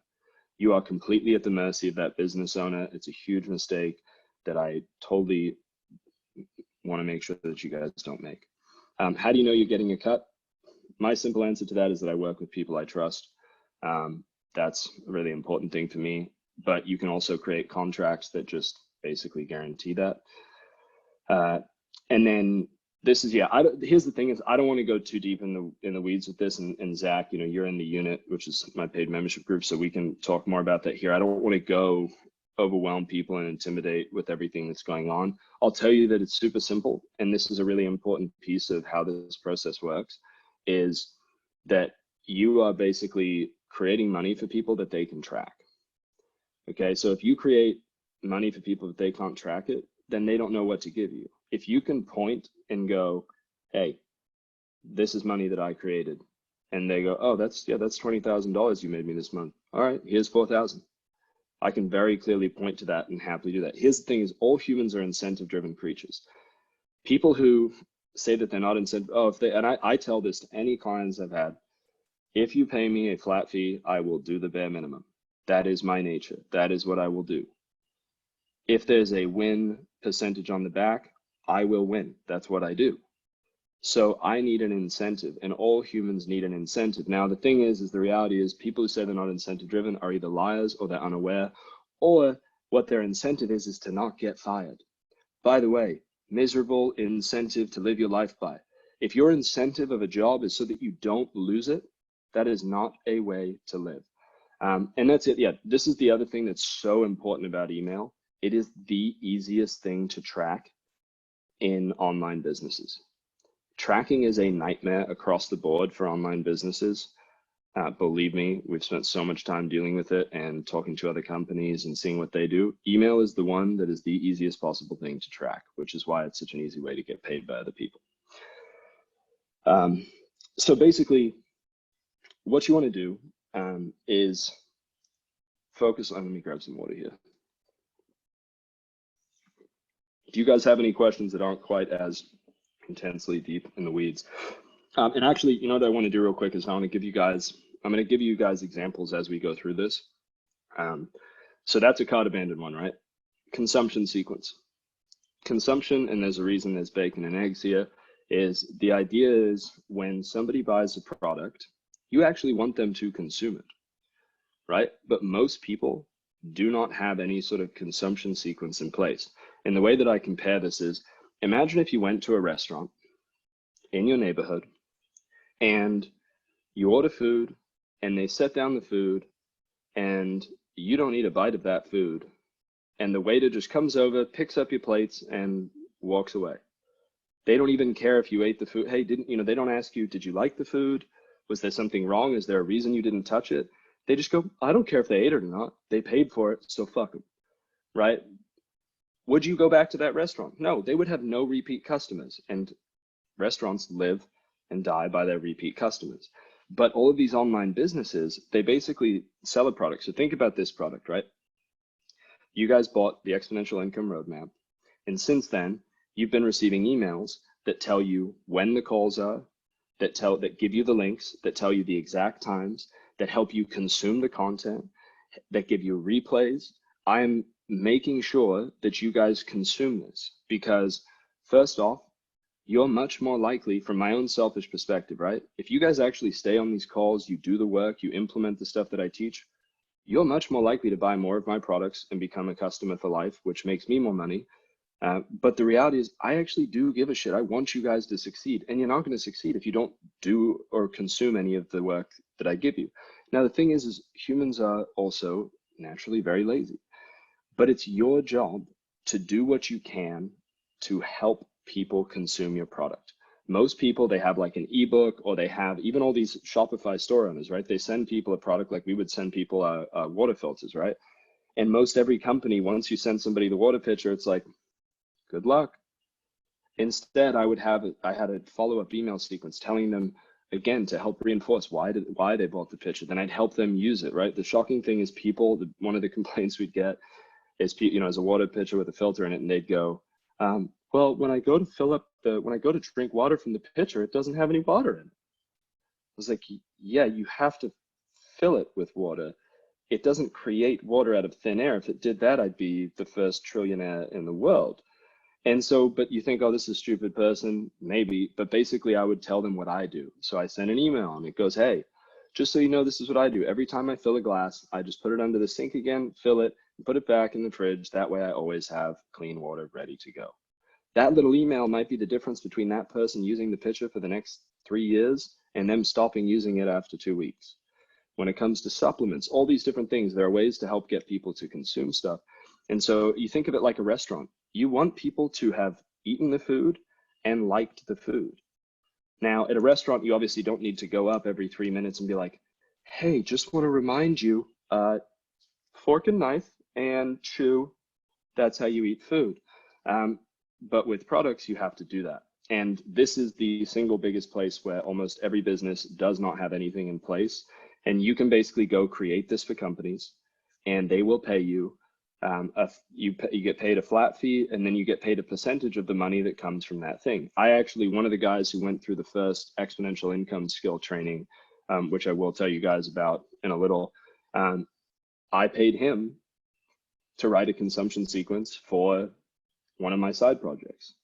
S1: You are completely at the mercy of that business owner. It's a huge mistake that I totally want to make sure that you guys don't make. How do you know you're getting a cut? My simple answer to that is that I work with people I trust. That's a really important thing for me, but you can also create contracts that just basically guarantee that. And then this is, here's the thing is I don't want to go too deep in the weeds with this. And Zach, you're in the unit, which is my paid membership group, so we can talk more about that here. I don't want to go overwhelm people and intimidate with everything that's going on. I'll tell you that it's super simple. And this is a really important piece of how this process works, is that you are basically creating money for people that they can track. Okay, so if you create money for people that they can't track it, then they don't know what to give you. If you can point and go, hey, this is money that I created, and they go, oh, that's $20,000 you made me this month. All right, here's 4,000. I can very clearly point to that and happily do that. Here's the thing is, all humans are incentive-driven creatures. People who say that they're not incentive, and I tell this to any clients I've had, if you pay me a flat fee, I will do the bare minimum. That is my nature. That is what I will do. If there's a win percentage on the back, I will win. That's what I do. So I need an incentive, and all humans need an incentive. Now, the thing is the reality is people who say they're not incentive driven are either liars or they're unaware, or what their incentive is to not get fired. By the way, miserable incentive to live your life by. If your incentive of a job is so that you don't lose it, that is not a way to live. And that's it. Yeah, this is the other thing that's so important about email. It is the easiest thing to track in online businesses. Tracking is a nightmare across the board for online businesses. Believe me, we've spent so much time dealing with it and talking to other companies and seeing what they do. Email is the one that is the easiest possible thing to track, which is why it's such an easy way to get paid by other people. So basically, what you want to do is focus on, let me grab some water here. Do you guys have any questions that aren't quite as intensely deep in the weeds? And actually, what I want to do real quick is I'm going to give you guys examples as we go through this. So that's a cart abandoned one, right? Consumption sequence. Consumption, and there's a reason there's bacon and eggs here, is the idea is when somebody buys a product, you actually want them to consume it, right? But most people do not have any sort of consumption sequence in place. And the way that I compare this is, imagine if you went to a restaurant in your neighborhood and you order food and they set down the food and you don't eat a bite of that food. And the waiter just comes over, picks up your plates and walks away. They don't even care if you ate the food. Hey, they don't ask you, did you like the food? Was there something wrong? Is there a reason you didn't touch it? They just go, I don't care if they ate it or not. They paid for it, so fuck them, right? Would you go back to that restaurant? No, they would have no repeat customers, and restaurants live and die by their repeat customers. But all of these online businesses, they basically sell a product. So think about this product, right? You guys bought the Exponential Income Roadmap. And since then, you've been receiving emails that tell you when the calls are, that give you the links, that tell you the exact times, that help you consume the content, that give you replays. I am making sure that you guys consume this because, first off, you're much more likely, from my own selfish perspective, right? If you guys actually stay on these calls, you do the work, you implement the stuff that I teach, you're much more likely to buy more of my products and become a customer for life, which makes me more money. But the reality is, I actually do give a shit. I want you guys to succeed, and you're not going to succeed if you don't do or consume any of the work that I give you. Now, the thing is humans are also naturally very lazy, but it's your job to do what you can to help people consume your product. Most people, they have like an ebook, or they have even all these Shopify store owners, right? They send people a product like we would send people water filters, right? And most every company, once you send somebody the water pitcher, it's like, good luck. Instead, I had a follow-up email sequence telling them, again, to help reinforce why they bought the pitcher. Then I'd help them use it, right? The shocking thing is one of the complaints we'd get is, as a water pitcher with a filter in it, and they'd go, well, when I go to drink water from the pitcher, it doesn't have any water in it. I was like, yeah, you have to fill it with water. It doesn't create water out of thin air. If it did that, I'd be the first trillionaire in the world. And so, but you think, oh, this is a stupid person, maybe, but basically I would tell them what I do. So I send an email and it goes, hey, just so you know, this is what I do. Every time I fill a glass, I just put it under the sink again, fill it, and put it back in the fridge. That way I always have clean water ready to go. That little email might be the difference between that person using the pitcher for the next 3 years and them stopping using it after 2 weeks. When it comes to supplements, all these different things, there are ways to help get people to consume stuff. And so you think of it like a restaurant. You want people to have eaten the food and liked the food. Now, at a restaurant, you obviously don't need to go up every 3 minutes and be like, hey, just want to remind you, fork and knife and chew. That's how you eat food. But with products, you have to do that. And this is the single biggest place where almost every business does not have anything in place. And you can basically go create this for companies, and they will pay you. You get paid a flat fee, and then you get paid a percentage of the money that comes from that thing. One of the guys who went through the first exponential income skill training, which I will tell you guys about in a little, I paid him to write a consumption sequence for one of my side projects.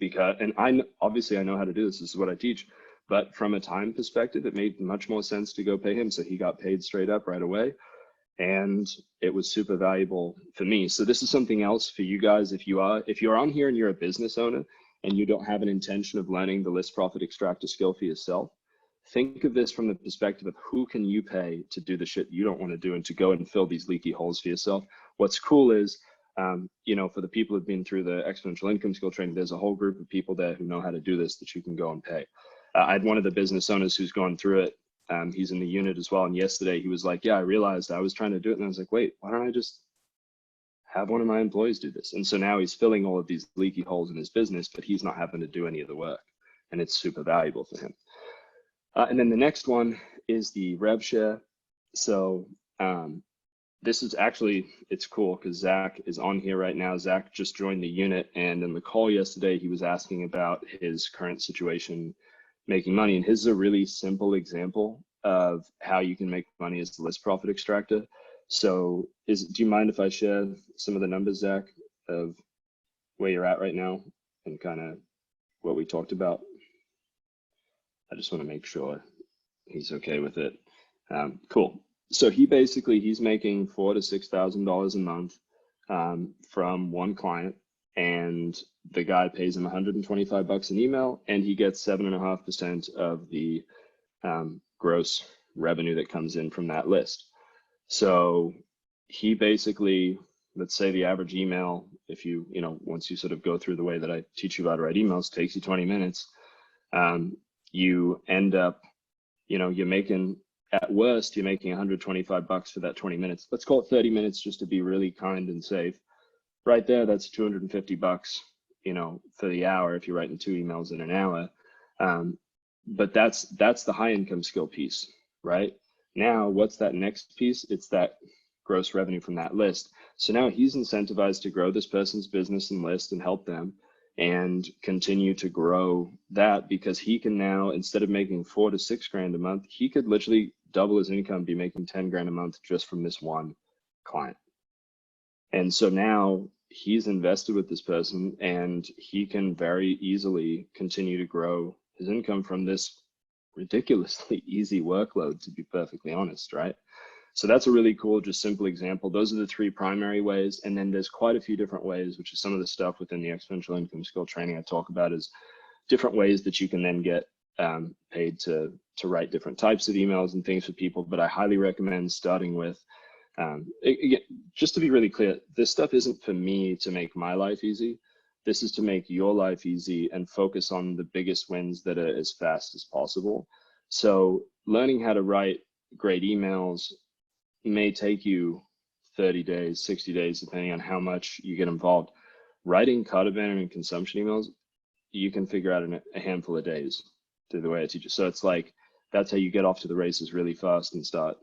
S1: And obviously I know how to do this. This is what I teach. But from a time perspective, it made much more sense to go pay him. So he got paid straight up right away. And it was super valuable for me. So this is something else for you guys. If you're on here and you're a business owner and you don't have an intention of learning the list profit extractor skill for yourself, think of this from the perspective of who can you pay to do the shit you don't want to do and to go and fill these leaky holes for yourself. What's cool is, for the people who've been through the exponential income skill training, there's a whole group of people there who know how to do this that you can go and pay. I had one of the business owners who's gone through it. He's in the unit as well. And yesterday he was like, yeah, I realized I was trying to do it. And I was like, wait, why don't I just have one of my employees do this? And so now he's filling all of these leaky holes in his business, but he's not having to do any of the work. And it's super valuable for him. And then the next one is the rev share. So this is actually, it's cool because Zach is on here right now. Zach just joined the unit, and in the call yesterday, he was asking about his current situation making money. And his is a really simple example of how you can make money as the list profit extractor. So do you mind if I share some of the numbers, Zach, of where you're at right now and kind of what we talked about? I just want to make sure he's okay with it. Cool. So he's making $4,000 to $6,000 a month from one client, and the guy pays him $125 an email, and he gets 7.5% of the gross revenue that comes in from that list. So he basically, let's say the average email, if once you sort of go through the way that I teach you how to write emails, takes you 20 minutes. You end up, at worst, you're making $125 for that 20 minutes. Let's call it 30 minutes just to be really kind and safe. Right there, that's $250, for the hour if you're writing 2 emails in an hour. But that's the high income skill piece, right? Now, what's that next piece? It's that gross revenue from that list. So now he's incentivized to grow this person's business and list and help them and continue to grow that, because he can now, instead of making 4 to 6 grand a month, he could literally double his income, be making 10 grand a month just from this one client. And so now he's invested with this person and he can very easily continue to grow his income from this ridiculously easy workload, to be perfectly honest, right? So that's a really cool, just simple example. Those are the 3 primary ways. And then there's quite a few different ways, which is some of the stuff within the exponential income skill training I talk about, is different ways that you can then get paid to write different types of emails and things for people. But I highly recommend starting with, again, just to be really clear, this stuff isn't for me to make my life easy. This is to make your life easy and focus on the biggest wins that are as fast as possible. So learning how to write great emails may take you 30 days, 60 days, depending on how much you get involved. Writing cart abandonment consumption emails, you can figure out in a handful of days through the way I teach it. So it's like, that's how you get off to the races really fast and start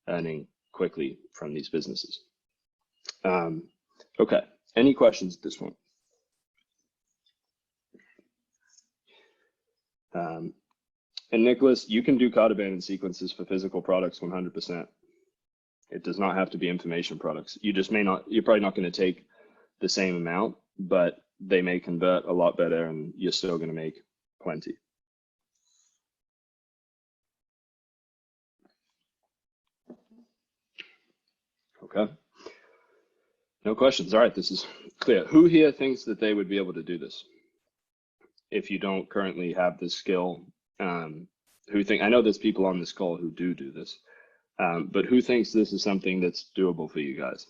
S1: earning quickly from these businesses. Okay, any questions at this point? And Nicholas, you can do cart abandonment sequences for physical products 100%. It does not have to be information products. You just may not, you're probably not going to take the same amount, but they may convert a lot better and you're still going to make plenty. Okay. No questions. All right, this is clear. Who here thinks that they would be able to do this? If you don't currently have this skill, who think, I know there's people on this call who do this, but who thinks this is something that's doable for you guys?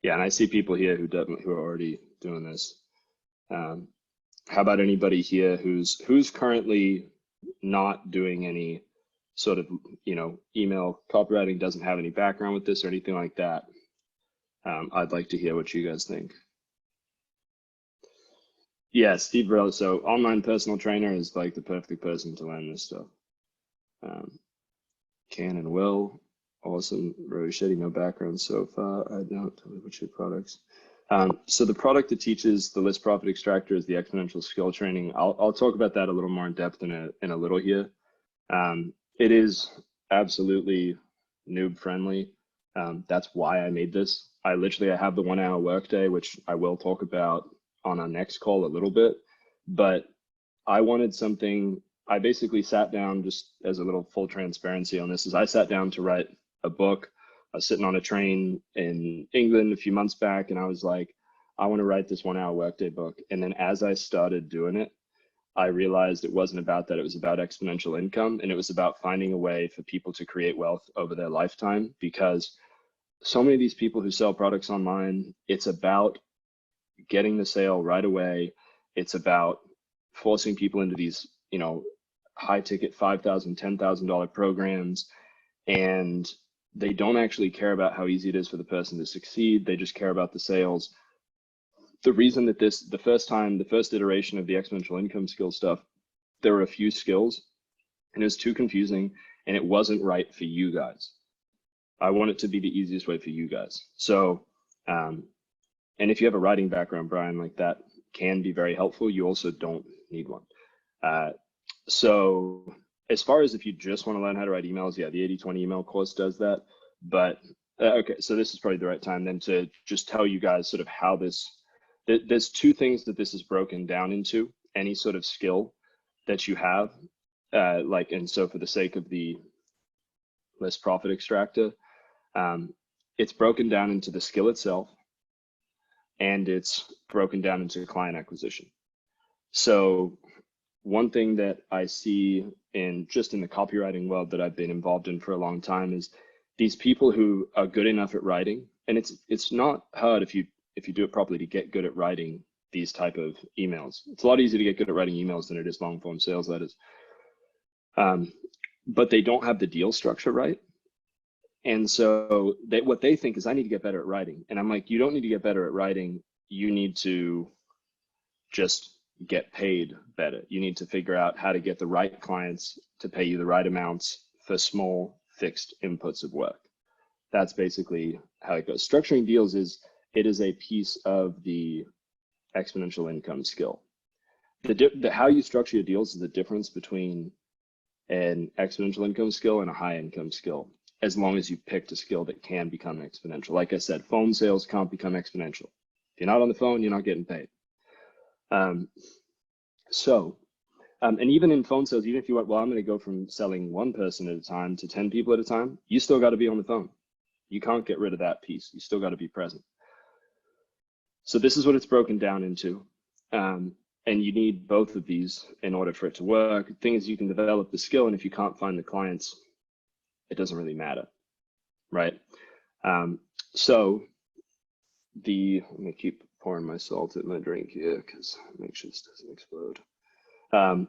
S1: Yeah, and I see people here who are already doing this. How about anybody here who's currently not doing any sort of, email copywriting, doesn't have any background with this or anything like that? I'd like to hear what you guys think. Yeah, Steve Burrell. So online personal trainer is like the perfect person to learn this stuff. Can and will. Awesome. Rochetti, no background so far. I don't. Tell me what's your products. So the product that teaches the list profit extractor is the exponential skill training. I'll talk about that a little more in depth in a little here. It is absolutely noob friendly. That's why I made this. I have the 1 hour workday, which I will talk about on our next call a little bit, but I wanted something. I basically sat down, just as a little full transparency on this, is I sat down to write a book. I was sitting on a train in England a few months back, and I was like, I want to write this 1 hour workday book. And then as I started doing it, I realized it wasn't about that. It was about exponential income, and it was about finding a way for people to create wealth over their lifetime, because so many of these people who sell products online, it's about getting the sale right away. It's about forcing people into these, high ticket $5,000, $10,000 programs, and they don't actually care about how easy it is for the person to succeed. They just care about the sales. The reason that the first iteration of the exponential income skill stuff, there were a few skills and it was too confusing and it wasn't right for you guys. I want it to be the easiest way for you guys. So, and if you have a writing background, Brian, like that can be very helpful. You also don't need one. So as far as if you just want to learn how to write emails, yeah, the 80-20 email course does that. But okay, so this is probably the right time then to just tell you guys sort of how there's 2 things that this is broken down into. Any sort of skill that you have, and so for the sake of the list profit extractor, it's broken down into the skill itself, and it's broken down into client acquisition. So one thing that I see in the copywriting world that I've been involved in for a long time is these people who are good enough at writing, and it's not hard if you do it properly to get good at writing these type of emails. It's a lot easier to get good at writing emails than it is long form sales letters. But they don't have the deal structure right. And so what they think is, I need to get better at writing. And I'm like, you don't need to get better at writing. You need to just get paid better. You need to figure out how to get the right clients to pay you the right amounts for small fixed inputs of work. That's basically how it goes. Structuring deals is a piece of the exponential income skill. How you structure your deals is the difference between an exponential income skill and a high income skill, as long as you picked a skill that can become exponential. Like I said, phone sales can't become exponential. If you're not on the phone, you're not getting paid. And even in phone sales, even if you went, well, I'm going to go from selling one person at a time to 10 people at a time, you still got to be on the phone. You can't get rid of that piece. You still got to be present. So this is what it's broken down into. And you need both of these in order for it to work. The thing is, you can develop the skill, and if you can't find the clients, it doesn't really matter, right? So let me keep pouring my salt in my drink here because make sure this doesn't explode. And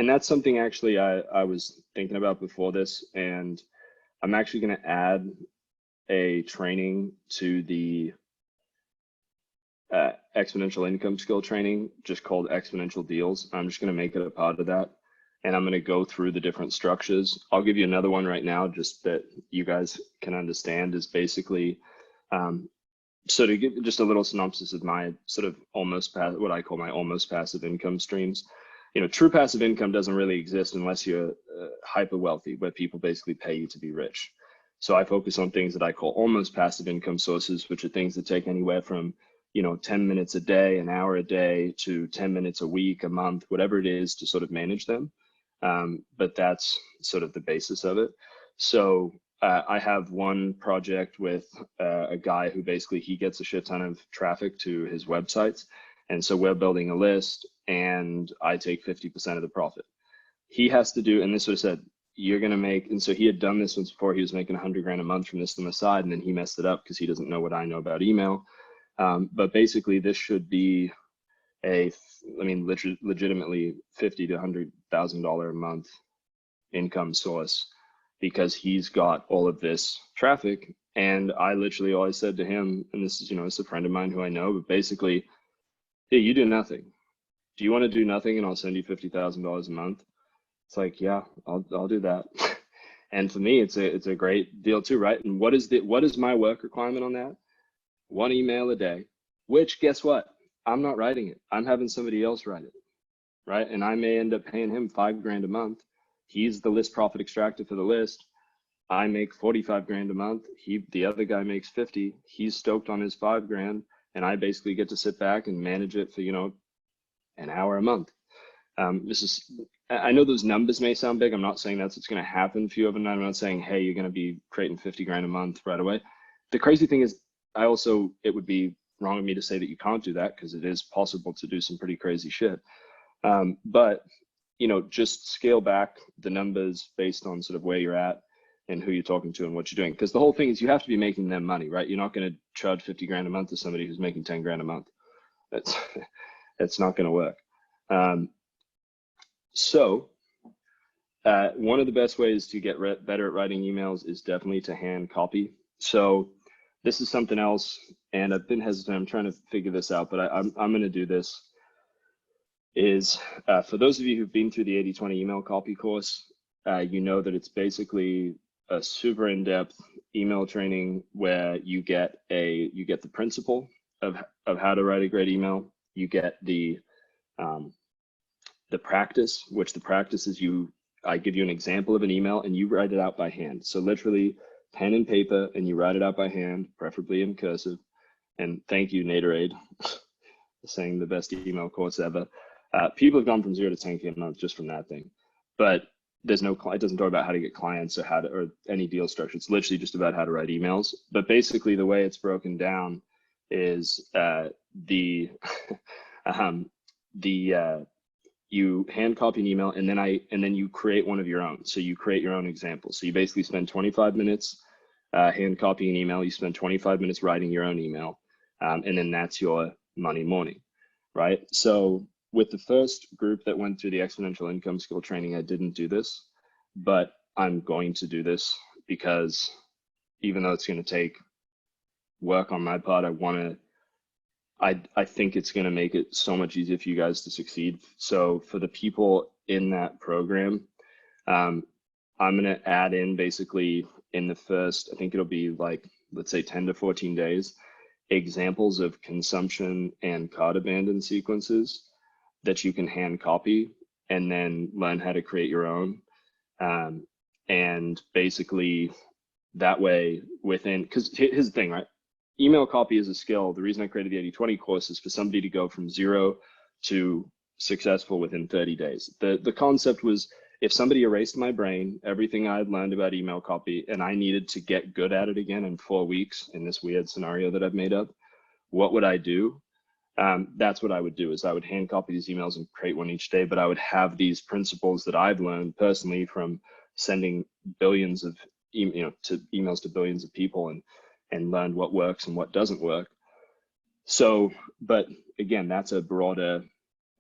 S1: that's something actually I was thinking about before this, and I'm actually going to add a training to the exponential income skill training, just called Exponential Deals. I'm just going to make it a part of that, and I'm going to go through the different structures. I'll give you another one right now, just that you guys can understand. Is basically, so to give just a little synopsis of my sort of what I call my almost passive income streams. You know, true passive income doesn't really exist unless you're hyper wealthy, where people basically pay you to be rich. So I focus on things that I call almost passive income sources, which are things that take anywhere from 10 minutes a day, an hour a day, to 10 minutes a week, a month, whatever it is, to sort of manage them. But that's sort of the basis of it. So I have one project with a guy who basically, he gets a shit ton of traffic to his websites. And so we're building a list, and I take 50% of the profit. He has to do, and this was said, you're going to make, and so he had done this once before. He was making 100 grand a month from this on the side, and then he messed it up because he doesn't know what I know about email. But basically, this should be legitimately $50,000 to $100,000 a month income source, because he's got all of this traffic. And I literally always said to him, and this is, it's a friend of mine who I know, but basically, hey, you do nothing. Do you want to do nothing and I'll send you $50,000 a month? It's like, yeah, I'll do that. And for me, it's a great deal too, right? And what is my work requirement on that? 1 email a day, which, guess what? I'm not writing it. I'm having somebody else write it, right? And I may end up paying him $5 grand a month. He's the list profit extractor for the list. I make 45 grand a month. The other guy makes 50. He's stoked on his 5 grand. And I basically get to sit back and manage it for, an hour a month. I know those numbers may sound big. I'm not saying that's what's going to happen for you overnight. I'm not saying, hey, you're going to be creating 50 grand a month right away. The crazy thing is, it would be wrong of me to say that you can't do that, because it is possible to do some pretty crazy shit. But, just scale back the numbers based on sort of where you're at and who you're talking to and what you're doing. Because the whole thing is, you have to be making them money, right? You're not going to charge 50 grand a month to somebody who's making 10 grand a month. That's not going to work. So one of the best ways to get better at writing emails is definitely to hand copy. So this is something else, and I've been hesitant. I'm trying to figure this out, but I'm going to do this. For those of you who've been through the 80/20 email copy course, you know that it's basically a super in-depth email training where you get the principle of how to write a great email. You get the practice, which the practice is I give you an example of an email and you write it out by hand. So literally pen and paper, and you write it out by hand, preferably in cursive. And thank you, Naderade, saying the best email course ever. People have gone from 0 to 10K a month just from that thing. But it doesn't talk about how to get clients or any deal structure. It's literally just about how to write emails. But basically the way it's broken down is you hand copy an email, and then you create one of your own. So you create your own example. So you basically spend 25 minutes hand copying an email. You spend 25 minutes writing your own email, and then that's your Monday morning, right? So with the first group that went through the exponential income skill training, I didn't do this, but I'm going to do this, because even though it's going to take work on my part, I want I think it's going to make it so much easier for you guys to succeed. So for the people in that program, I'm going to add in basically in the first, I think it'll be like, let's say 10 to 14 days, examples of consumption and cart abandon sequences that you can hand copy and then learn how to create your own. And basically that way within, because here's the thing, right? Email copy is a skill. The reason I created the 80/20 course is for somebody to go from 0 to successful within 30 days. The concept was, if somebody erased my brain, everything I had learned about email copy, and I needed to get good at it again in 4 weeks in this weird scenario that I've made up, what would I do? That's what I would do, is I would hand copy these emails and create one each day, but I would have these principles that I've learned personally from sending billions of emails to billions of people, and learned what works and what doesn't work. So, but again, that's a broader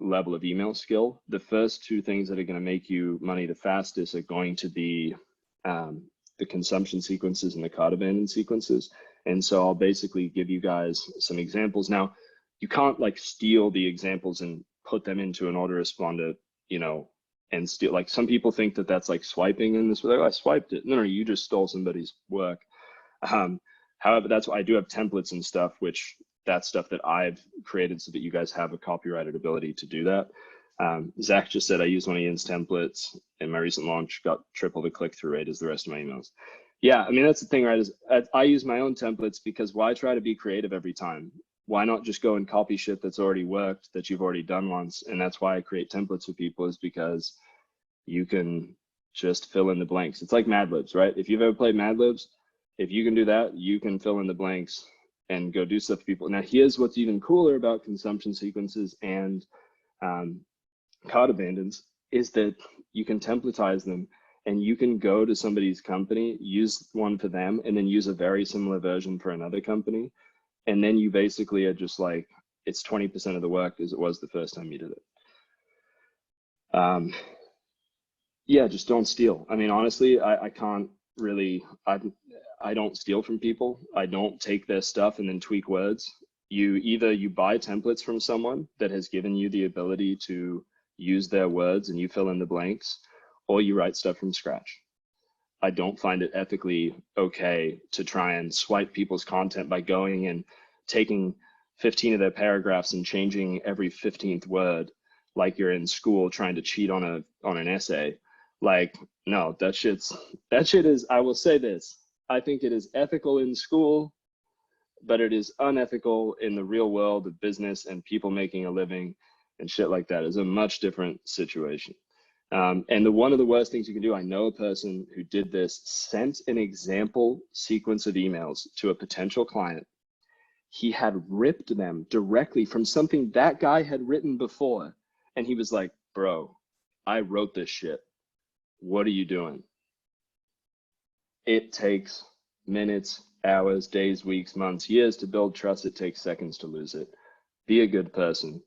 S1: level of email skill. The first two things that are going to make you money the fastest are going to be the consumption sequences and the cart abandon sequences. And so I'll basically give you guys some examples. Now, you can't like steal the examples and put them into an autoresponder, and steal. Like some people think that that's like swiping in this way. Like, oh, I swiped it. No, you just stole somebody's work. However, that's why I do have templates and stuff, which that's stuff that I've created so that you guys have a copyrighted ability to do that. Zach just said I use one of Ian's templates in my recent launch, got triple the click-through rate as the rest of my emails. Yeah, I mean, that's the thing, right? Is I use my own templates because why try to be creative every time? Why not just go and copy shit that's already worked, that you've already done once? And that's why I create templates for people, is because you can just fill in the blanks. It's like Mad Libs, right? If you've ever played Mad Libs, if you can do that, you can fill in the blanks and go do stuff for people. Now, here's what's even cooler about consumption sequences and cart abandons, is that you can templatize them, and you can go to somebody's company, use one for them, and then use a very similar version for another company. And then you basically are just like, it's 20% of the work as it was the first time you did it. Yeah, just don't steal. I mean, honestly, I can't really, I don't steal from people. I don't take their stuff and then tweak words. You buy templates from someone that has given you the ability to use their words and you fill in the blanks, or you write stuff from scratch. I don't find it ethically okay to try and swipe people's content by going and taking 15 of their paragraphs and changing every 15th word like you're in school trying to cheat on an essay. Like, no, that shit is, I will say this, I think it is ethical in school, but it is unethical in the real world of business and people making a living and shit like that. Is a much different situation. And one of the worst things you can do, I know a person who did this, sent an example sequence of emails to a potential client. He had ripped them directly from something that guy had written before. And he was like, bro, I wrote this shit. What are you doing? It takes minutes, hours, days, weeks, months, years to build trust. It takes seconds to lose it. Be a good person,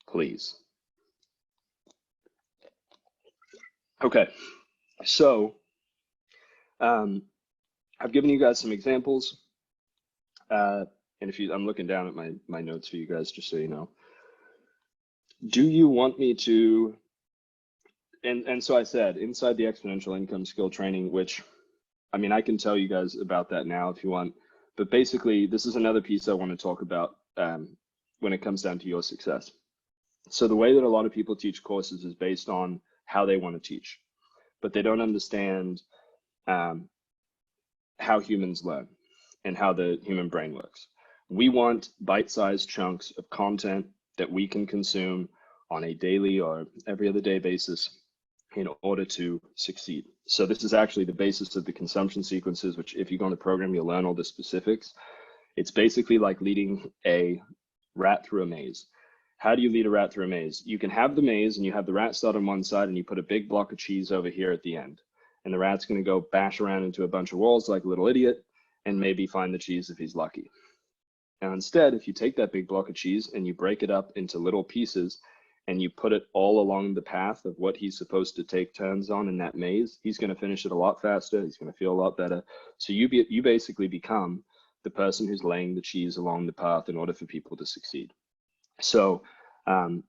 S1: please. Okay, so I've given you guys some examples. And I'm looking down at my notes for you guys, just so you know. Do you want me to, and so I said, inside the exponential income skill training, which, I mean, I can tell you guys about that now if you want, but basically this is another piece I want to talk about when it comes down to your success. So the way that a lot of people teach courses is based on how they want to teach, but they don't understand how humans learn and how the human brain works. We want bite-sized chunks of content that we can consume on a daily or every other day basis in order to succeed. So this is actually the basis of the consumption sequences, which if you go on the program, you'll learn all the specifics. It's basically like leading a rat through a maze. How do you lead a rat through a maze? You can have the maze and you have the rat start on one side and you put a big block of cheese over here at the end. And the rat's gonna go bash around into a bunch of walls like a little idiot and maybe find the cheese if he's lucky. Now instead, if you take that big block of cheese and you break it up into little pieces and you put it all along the path of what he's supposed to take turns on in that maze, he's gonna finish it a lot faster, he's gonna feel a lot better. So you basically become the person who's laying the cheese along the path in order for people to succeed. So and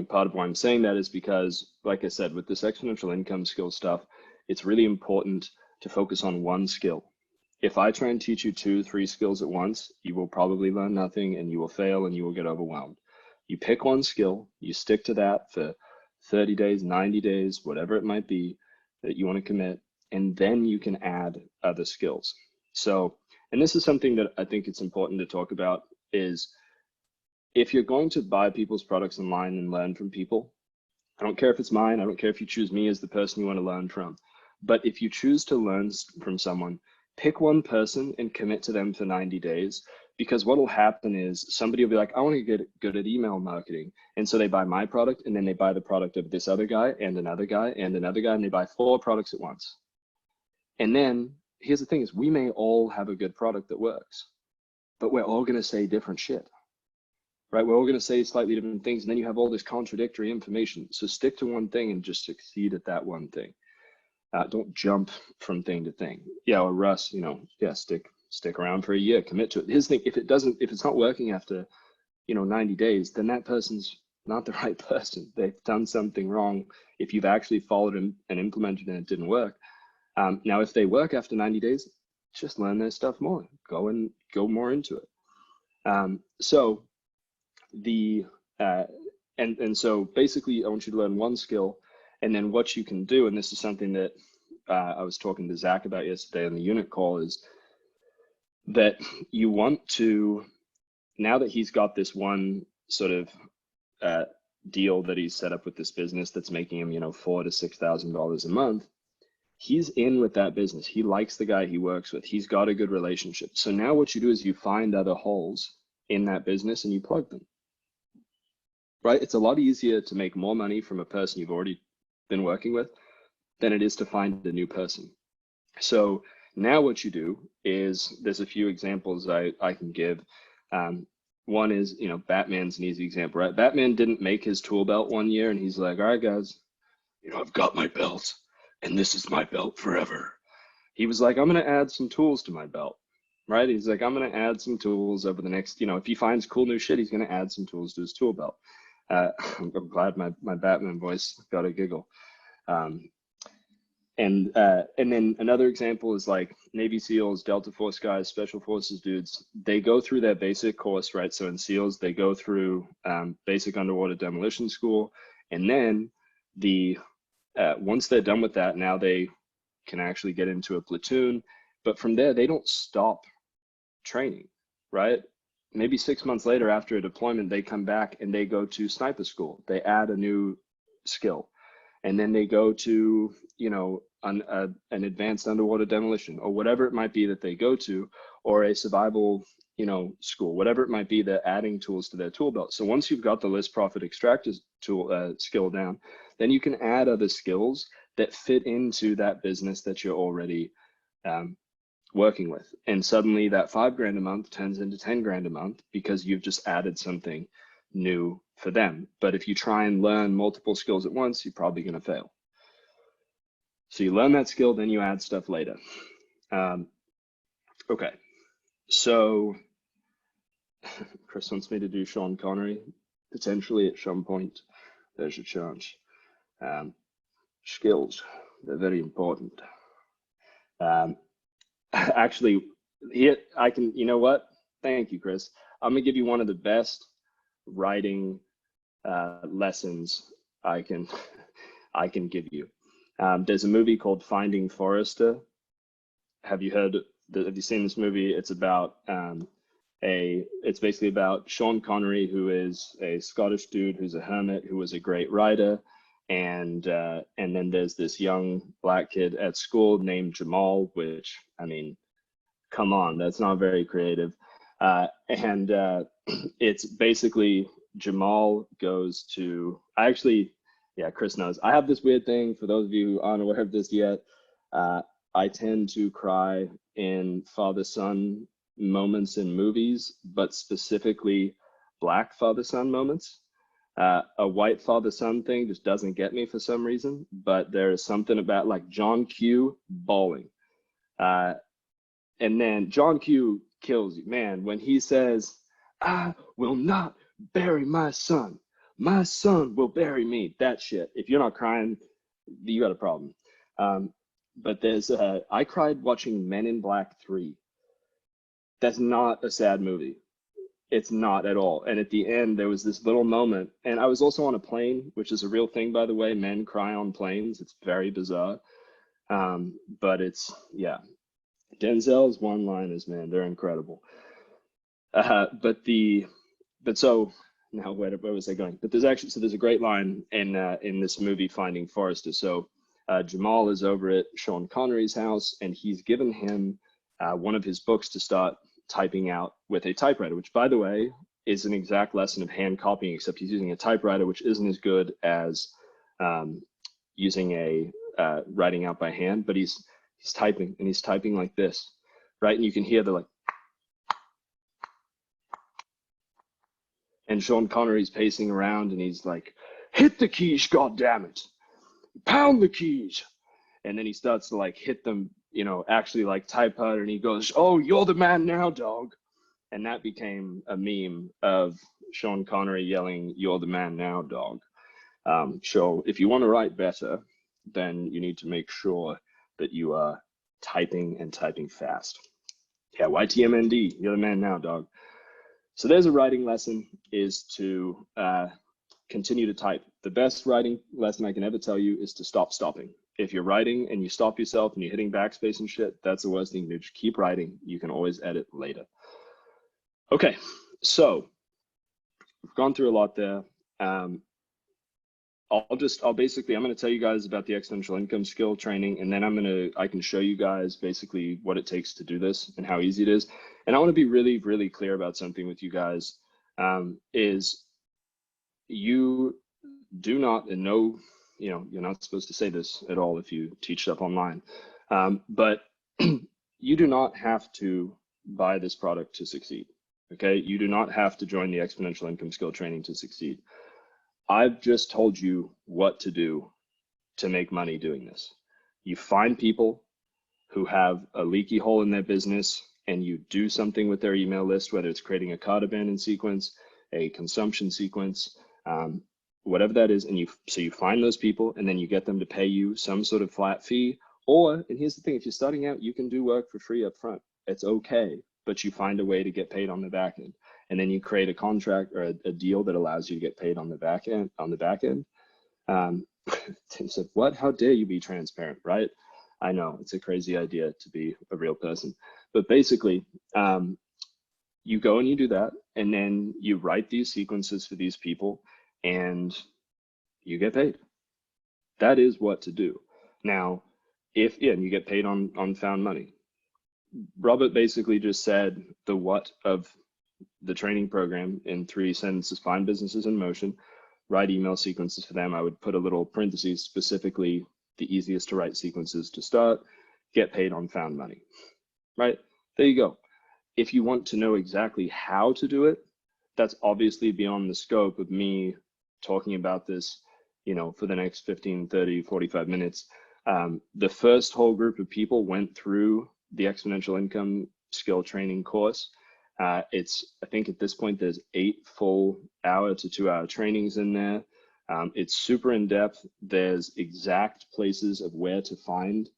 S1: part of why I'm saying that is because, like I said, with this exponential income skill stuff, it's really important to focus on one skill. If I try and teach you 2-3 skills at once, you will probably learn nothing and you will fail and you will get overwhelmed. You pick one skill, you stick to that for 30 days, 90 days, whatever it might be that you want to commit, and then you can add other skills. So, and this is something that I think it's important to talk about, is if you're going to buy people's products online and learn from people, I don't care if it's mine, I don't care if you choose me as the person you want to learn from, but if you choose to learn from someone, pick one person and commit to them for 90 days, because what will happen is somebody will be like, I want to get good at email marketing. And so they buy my product, and then they buy the product of this other guy and another guy and another guy, and they buy 4 products at once. And then here's the thing is, we may all have a good product that works, but we're all going to say different shit, right? We're all going to say slightly different things. And then you have all this contradictory information. So stick to one thing and just succeed at that one thing. Don't jump from thing to thing. Yeah, or Russ, you know, yeah, stick around for a year, commit to it. Here's the thing, if it's not working after, 90 days, then that person's not the right person. They've done something wrong if you've actually followed and implemented and it didn't work. Now, if they work after 90 days, just learn their stuff more. Go more into it. So basically, I want you to learn one skill. And then what you can do, and this is something that I was talking to Zach about yesterday on the unit call, is that you want to, now that he's got this one sort of deal that he's set up with this business that's making him, $4,000 to $6,000 a month, he's in with that business. He likes the guy he works with. He's got a good relationship. So now what you do is you find other holes in that business and you plug them, right? It's a lot easier to make more money from a person you've already been working with than it is to find a new person. So now what you do is, there's a few examples I can give. One is, Batman's an easy example, right? Batman didn't make his tool belt one year and he's like, all right, guys, I've got my belt and this is my belt forever. He was like, I'm going to add some tools to my belt, right? He's like, I'm going to add some tools over the next, if he finds cool new shit, he's going to add some tools to his tool belt. I'm glad my Batman voice got a giggle. And then another example is like Navy SEALs, Delta Force guys, Special Forces dudes. They go through their basic course, right? So in SEALs, they go through basic underwater demolition school, and then once they're done with that, now they can actually get into a platoon. But from there, they don't stop training, right? Maybe 6 months later after a deployment, they come back and they go to sniper school. They add a new skill. And then they go to, an advanced underwater demolition, or whatever it might be that they go to, or a survival, school, whatever it might be. They're adding tools to their tool belt. So once you've got the list profit extractor tool skill down, then you can add other skills that fit into that business that you're already working with. And suddenly that $5,000 a month turns into $10,000 a month because you've just added something new for them. But if you try and learn multiple skills at once, you're probably going to fail. So you learn that skill, then you add stuff later. Okay, so Chris wants me to do Sean Connery, potentially at some point. There's a chance. Skills, they're very important. Actually, here I can, Thank you, Chris. I'm gonna give you one of the best writing lessons I can give you. There's a movie called Finding Forrester. Have you seen this movie? It's about it's basically about Sean Connery, who is a Scottish dude who's a hermit, who was a great writer. And then there's this young black kid at school named Jamal, which, I mean, come on, that's not very creative. It's basically Jamal goes to, Chris knows. I have this weird thing, for those of you who aren't aware of this yet, I tend to cry in father-son moments in movies, but specifically black father-son moments. A white father-son thing just doesn't get me for some reason, but there is something about like John Q bawling. And then John Q kills you, man, when he says, "I will not bury my son. My son will bury me." That shit. If you're not crying, you got a problem. But there's, I cried watching Men in Black 3. That's not a sad movie. It's not at all. And at the end, there was this little moment, and I was also on a plane, which is a real thing, by the way. Men cry on planes. It's very bizarre. But it's, yeah. Denzel's one-liners, man, they're incredible. But so now where was I going? But there's a great line in this movie, Finding Forrester. So Jamal is over at Sean Connery's house, and he's given him one of his books to start typing out with a typewriter, which, by the way, is an exact lesson of hand copying, except he's using a typewriter, which isn't as good as using a writing out by hand. But he's typing, and he's typing like this, right? And you can hear the like. And Sean Connery's pacing around, and he's like, "Hit the keys, goddammit. Pound the keys." And then he starts to like hit them, actually like type harder, and he goes, "Oh, you're the man now, dog." And that became a meme of Sean Connery yelling, "You're the man now, dog." So if you want to write better, then you need to make sure that you are typing and typing fast. Yeah, YTMND, you're the man now, dog. So there's a writing lesson, is to continue to type. The best writing lesson I can ever tell you is to stop stopping. If you're writing and you stop yourself and you're hitting backspace and shit, that's the worst thing you can do. Just keep writing. You can always edit later. Okay, so we've gone through a lot there. I'm going to tell you guys about the exponential income skill training, and then I can show you guys basically what it takes to do this and how easy it is. And I want to be really, really clear about something with you guys, is you do not, and no, you're not supposed to say this at all if you teach stuff online, but you do not have to buy this product to succeed, okay? You do not have to join the exponential income skill training to succeed. I've just told you what to do to make money doing this. You find people who have a leaky hole in their business, and you do something with their email list, whether it's creating a cart abandon sequence, a consumption sequence, whatever that is. And you find those people, and then you get them to pay you some sort of flat fee. Or, and here's the thing, if you're starting out, you can do work for free up front. It's okay, but you find a way to get paid on the back end. And then you create a contract or a deal that allows you to get paid on the back end. Tim said, "What? How dare you be transparent?" Right? I know it's a crazy idea to be a real person, but basically, you go and you do that, and then you write these sequences for these people, and you get paid. That is what to do. Now, and you get paid on found money. Robert basically just said the what of the training program in 3 sentences: find businesses in motion, write email sequences for them. I would put a little parentheses, specifically the easiest to write sequences to start, get paid on found money, right? There you go. If you want to know exactly how to do it, that's obviously beyond the scope of me talking about this, for the next 15, 30, 45 minutes. The first whole group of people went through the exponential income skill training course. I think at this point there's 8 full hour to 2 hour trainings in there. It's super in depth. There's exact places of where to find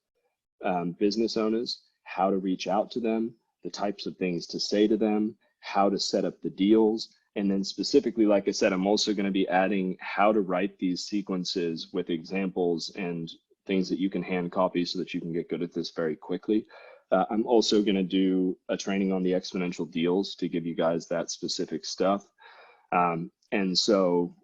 S1: business owners, how to reach out to them, the types of things to say to them, how to set up the deals. And then specifically, like I said, I'm also going to be adding how to write these sequences with examples and things that you can hand copy so that you can get good at this very quickly. I'm also going to do a training on the exponential deals to give you guys that specific stuff. And so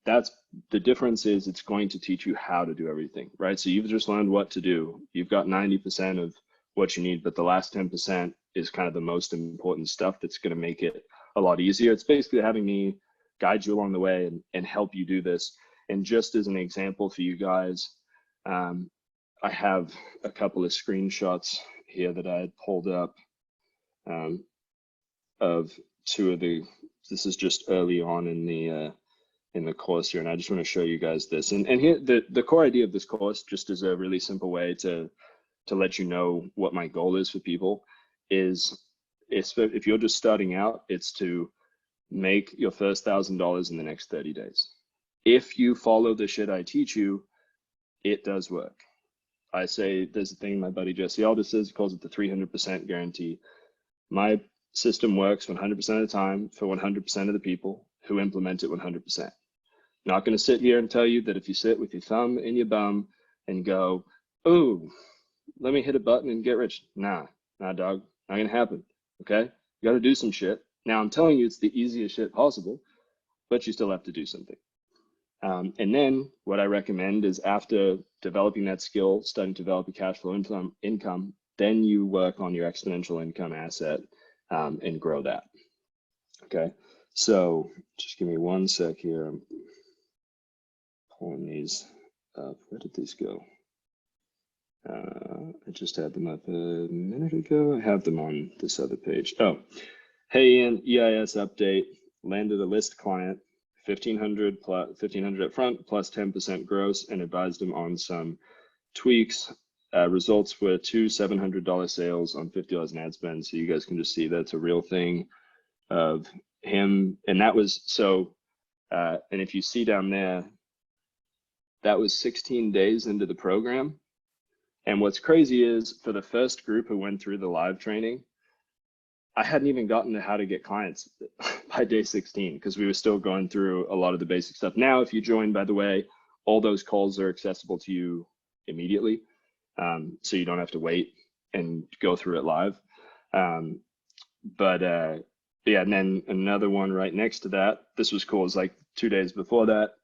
S1: that's the difference is it's going to teach you how to do everything, right? So you've just learned what to do. You've got 90% of what you need, but the last 10% is kind of the most important stuff that's going to make it a lot easier. It's basically having me guide you along the way and help you do this. And just as an example for you guys, I have a couple of screenshots here that I had pulled up of this is just early on in the course here, and I just want to show you guys this. And here, the core idea of this course, just as a really simple way to to let you know what my goal is for people is, if you're just starting out, it's to make your first $1,000 in the next 30 days. If you follow the shit I teach you, it does work. I say, there's a thing my buddy Jesse Aldous says, he calls it the 300% guarantee. My system works 100% of the time for 100% of the people who implement it 100%. Not going to sit here and tell you that if you sit with your thumb in your bum and go, oh, let me hit a button and get rich. Nah, dog, not going to happen. Okay? You got to do some shit. Now I'm telling you it's the easiest shit possible, but you still have to do something. And then what I recommend is, after developing that skill, starting to develop a cash flow income, then you work on your exponential income asset and grow that. Okay, so just give me one sec here. I'm pulling these up. Where did these go? I just had them up a minute ago. I have them on this other page. Oh, hey Ian, EIS update. Landed a list client, 1,500 plus 1,500 up front plus 10% gross, and advised him on some tweaks. Results were two $700 sales on $50 in ad spend. So you guys can just see that's a real thing of him. And that was so, and if you see down there, that was 16 days into the program. And what's crazy is, for the first group who went through the live training, I hadn't even gotten to how to get clients by day 16, because we were still going through a lot of the basic stuff. Now, if you join, by the way, all those calls are accessible to you immediately. So you don't have to wait and go through it live. Yeah, and then another one right next to that, this was cool, it was like 2 days before that.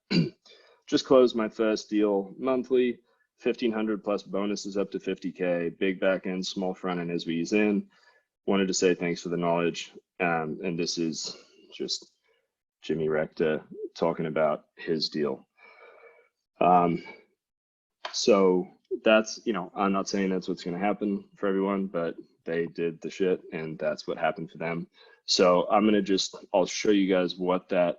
S1: Just closed my first deal monthly, 1,500 plus bonuses up to 50K, big back end, small front end as we ease in. Wanted to say thanks for the knowledge. And this is just Jimmy Rector talking about his deal. So that's, you know, I'm not saying that's what's going to happen for everyone, but they did the shit and that's what happened for them. So I'm going to I'll show you guys what the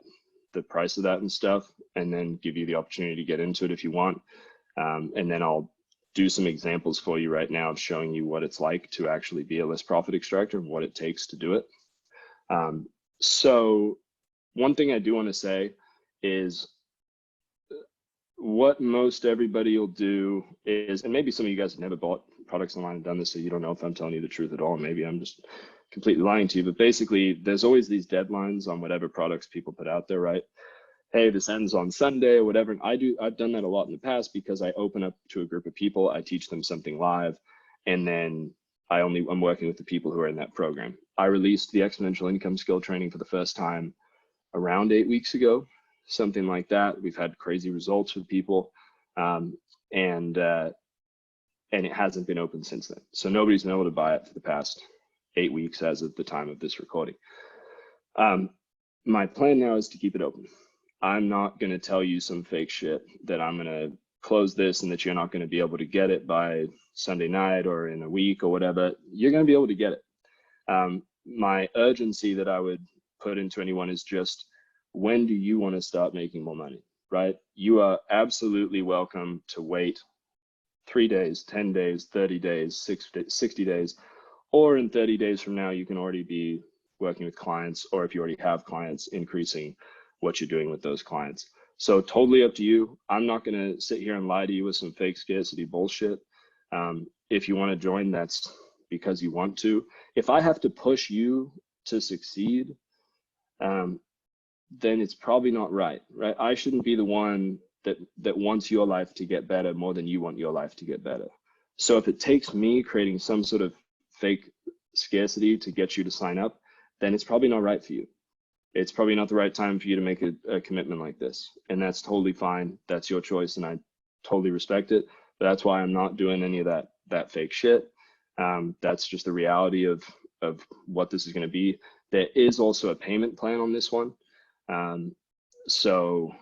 S1: price of that and stuff, and then give you the opportunity to get into it if you want. And then I'll do some examples for you right now of showing you what it's like to actually be a list profit extractor and what it takes to do it. So one thing I do want to say is, what most everybody will do is, and maybe some of you guys have never bought products online and done this, so you don't know if I'm telling you the truth at all. Maybe I'm just completely lying to you, but basically there's always these deadlines on whatever products people put out there, right? Hey, this ends on Sunday or whatever. And I've done that a lot in the past, because I open up to a group of people, I teach them something live, and then I'm working with the people who are in that program. I released the exponential income skill training for the first time around 8 weeks ago, something like that. We've had crazy results with people, and it hasn't been open since then. So nobody's been able to buy it for the past 8 weeks as of the time of this recording. My plan now is to keep it open. I'm not going to tell you some fake shit that I'm going to close this and that you're not going to be able to get it by Sunday night or in a week or whatever. You're going to be able to get it. My urgency that I would put into anyone is just, when do you want to start making more money, right? You are absolutely welcome to wait 3 days, 10 days, 30 days, 60 days, or in 30 days from now, you can already be working with clients, or if you already have clients, increasing what you're doing with those clients. So totally up to you. I'm not going to sit here and lie to you with some fake scarcity bullshit. If you want to join, that's because you want to. If I have to push you to succeed, then it's probably not right? I shouldn't be the one that wants your life to get better more than you want your life to get better. So if it takes me creating some sort of fake scarcity to get you to sign up, then it's probably not right for you. It's probably not the right time for you to make a commitment like this. And that's totally fine. That's your choice, and I totally respect it. But that's why I'm not doing any of that fake shit. That's just the reality of what this is going to be. There is also a payment plan on this one. So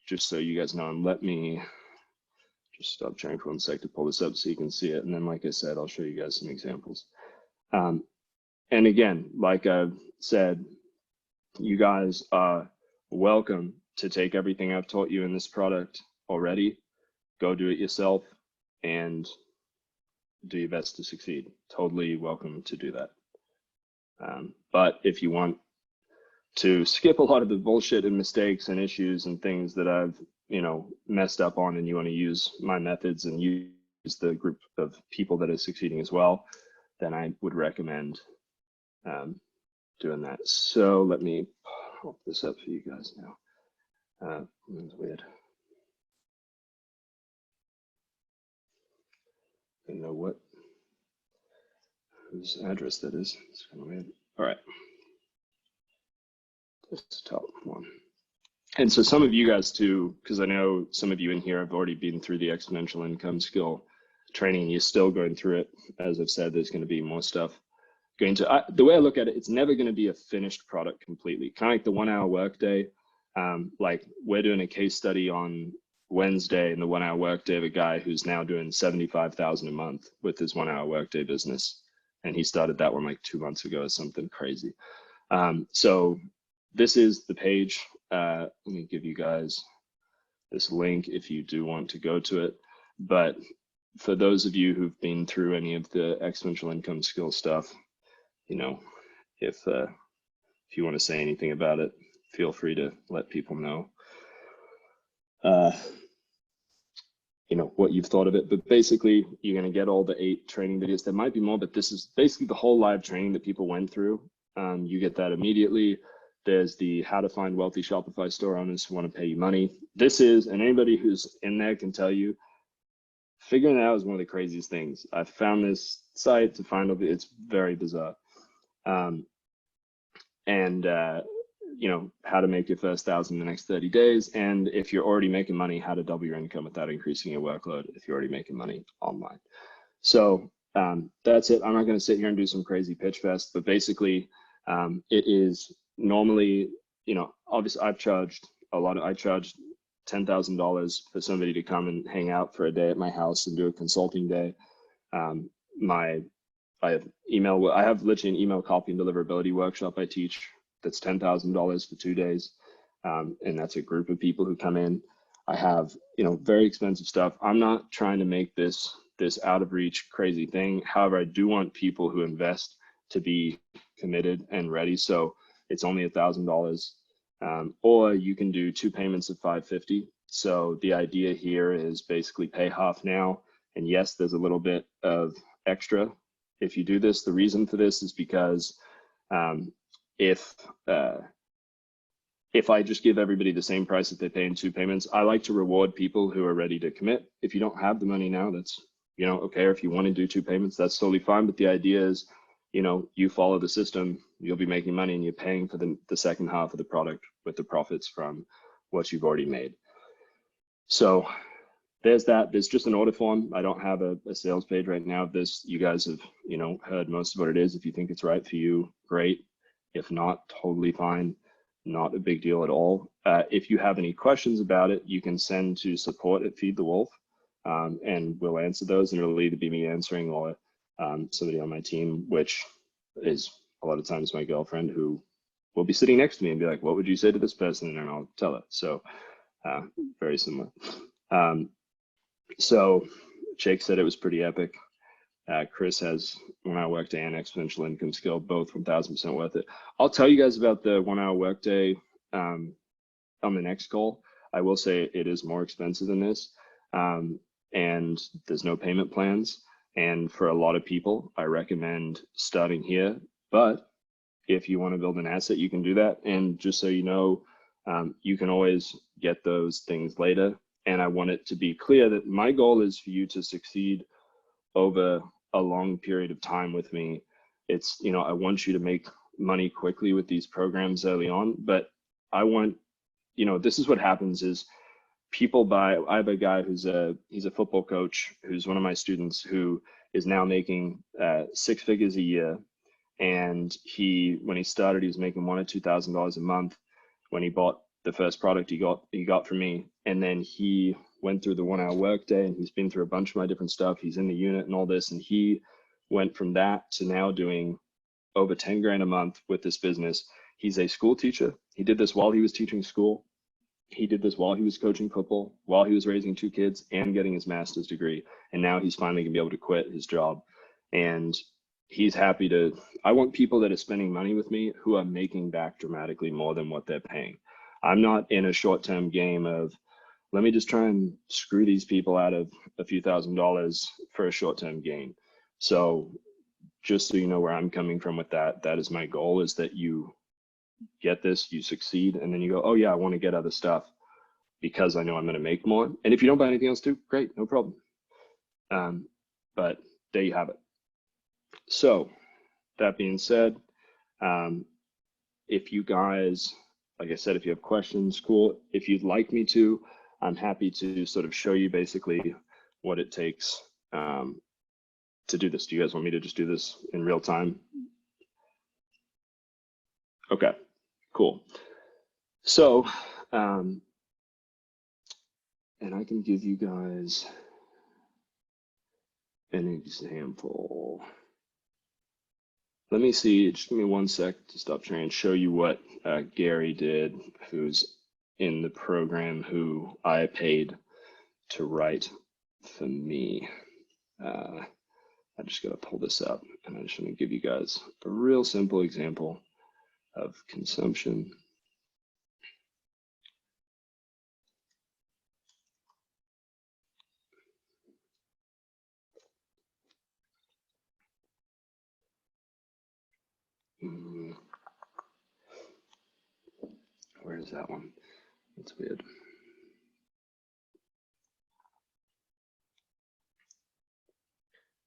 S1: just so you guys know, and let me just stop sharing for 1 sec to pull this up so you can see it. And then, like I said, I'll show you guys some examples. And again, like I've said, you guys are welcome to take everything I've taught you in this product already, go do it yourself, and do your best to succeed. Totally welcome to do that. But if you want to skip a lot of the bullshit and mistakes and issues and things that I've, messed up on, and you want to use my methods and use the group of people that are succeeding as well, then I would recommend doing that. So let me pop this up for you guys now. It's weird. I don't know whose address that is. It's kind of weird. All right. This is top one. And so some of you guys too, because I know some of you in here have already been through the exponential income skill training. You're still going through it. As I've said, there's going to be more stuff going to, the way I look at it, it's never going to be a finished product completely. Kind of like the 1 hour workday. Like we're doing a case study on Wednesday in the 1 hour workday of a guy who's now doing 75,000 a month with his 1 hour workday business. And he started that one like 2 months ago or something crazy. So this is the page. Let me give you guys this link if you do want to go to it. But for those of you who've been through any of the exponential income skill stuff, if you want to say anything about it, feel free to let people know, what you've thought of it. But basically, you're going to get all the 8 training videos. There might be more, but this is basically the whole live training that people went through. You get that immediately. There's the how to find wealthy Shopify store owners who want to pay you money. This is, and anybody who's in there can tell you, figuring it out is one of the craziest things. I found this site to find out, it's very bizarre. How to make your first 1,000 in the next 30 days. And if you're already making money, how to double your income without increasing your workload if you're already making money online. So that's it. I'm not going to sit here and do some crazy pitch fest, but basically it is normally, obviously I charged $10,000 for somebody to come and hang out for a day at my house and do a consulting day. I have literally an email copy and deliverability workshop I teach that's $10,000 for 2 days. And that's a group of people who come in. I have, very expensive stuff. I'm not trying to make this out of reach crazy thing. However, I do want people who invest to be committed and ready. So it's only $1,000, or you can do 2 payments of $550. So the idea here is basically pay half now. And yes, there's a little bit of extra if you do this. The reason for this is because if I just give everybody the same price that they pay in 2 payments, I like to reward people who are ready to commit. If you don't have the money now, that's, okay. Or if you want to do 2 payments, that's totally fine. But the idea is, you follow the system, you'll be making money and you're paying for the second half of the product with the profits from what you've already made. So there's that. There's just an order form. I don't have a sales page right now of this. You guys have, heard most of what it is. If you think it's right for you, great. If not, totally fine. Not a big deal at all. If you have any questions about it, you can send to support@feedthewolf, and we'll answer those, and it'll either be me answering or somebody on my team, which is a lot of times my girlfriend, who will be sitting next to me and be like, what would you say to this person? And I'll tell it. So very similar. So Jake said it was pretty epic. Chris has 1 hour workday and exponential income skill, both 1,000% worth it. I'll tell you guys about the 1 hour workday on the next call. I will say it is more expensive than this, and there's no payment plans. And for a lot of people, I recommend starting here. But if you want to build an asset, you can do that. And just so you know, you can always get those things later. And I want it to be clear that my goal is for you to succeed over a long period of time with me. It's, I want you to make money quickly with these programs early on, but I want, this is what happens is people buy. I have a guy he's a football coach who's one of my students who is now making 6 figures a year. And when he started, he was making $1,000 or $2,000 a month. When he bought the first product he got from me, and then he went through the 1 hour workday, and he's been through a bunch of my different stuff. He's in the unit and all this, and he went from that to now doing over 10 grand a month with this business. He's a school teacher. He did this while he was teaching school. he did this while he was coaching football, while he was raising 2 kids and getting his master's degree. And now he's finally gonna be able to quit his job. And he's happy to, I want people that are spending money with me who are making back dramatically more than what they're paying. I'm not in a short-term game of, let me just try and screw these people out of a few $1,000s for a short-term gain. So just so you know where I'm coming from with that, that is my goal, is that you get this, you succeed, and then you go, oh yeah, I want to get other stuff because I know I'm going to make more. And if you don't buy anything else too, great, no problem. But there you have it. So that being said, if you guys, like I said, if you have questions, cool. If you'd like me to, I'm happy to sort of show you basically what it takes to do this. Do you guys want me to just do this in real time? Okay, cool. So, and I can give you guys an example. Let me see, just give me 1 sec to stop sharing and show you what Gary did, who's in the program, who I paid to write for me. I just gotta pull this up, and I just want to give you guys a real simple example of consumption. Where is that one? That's weird.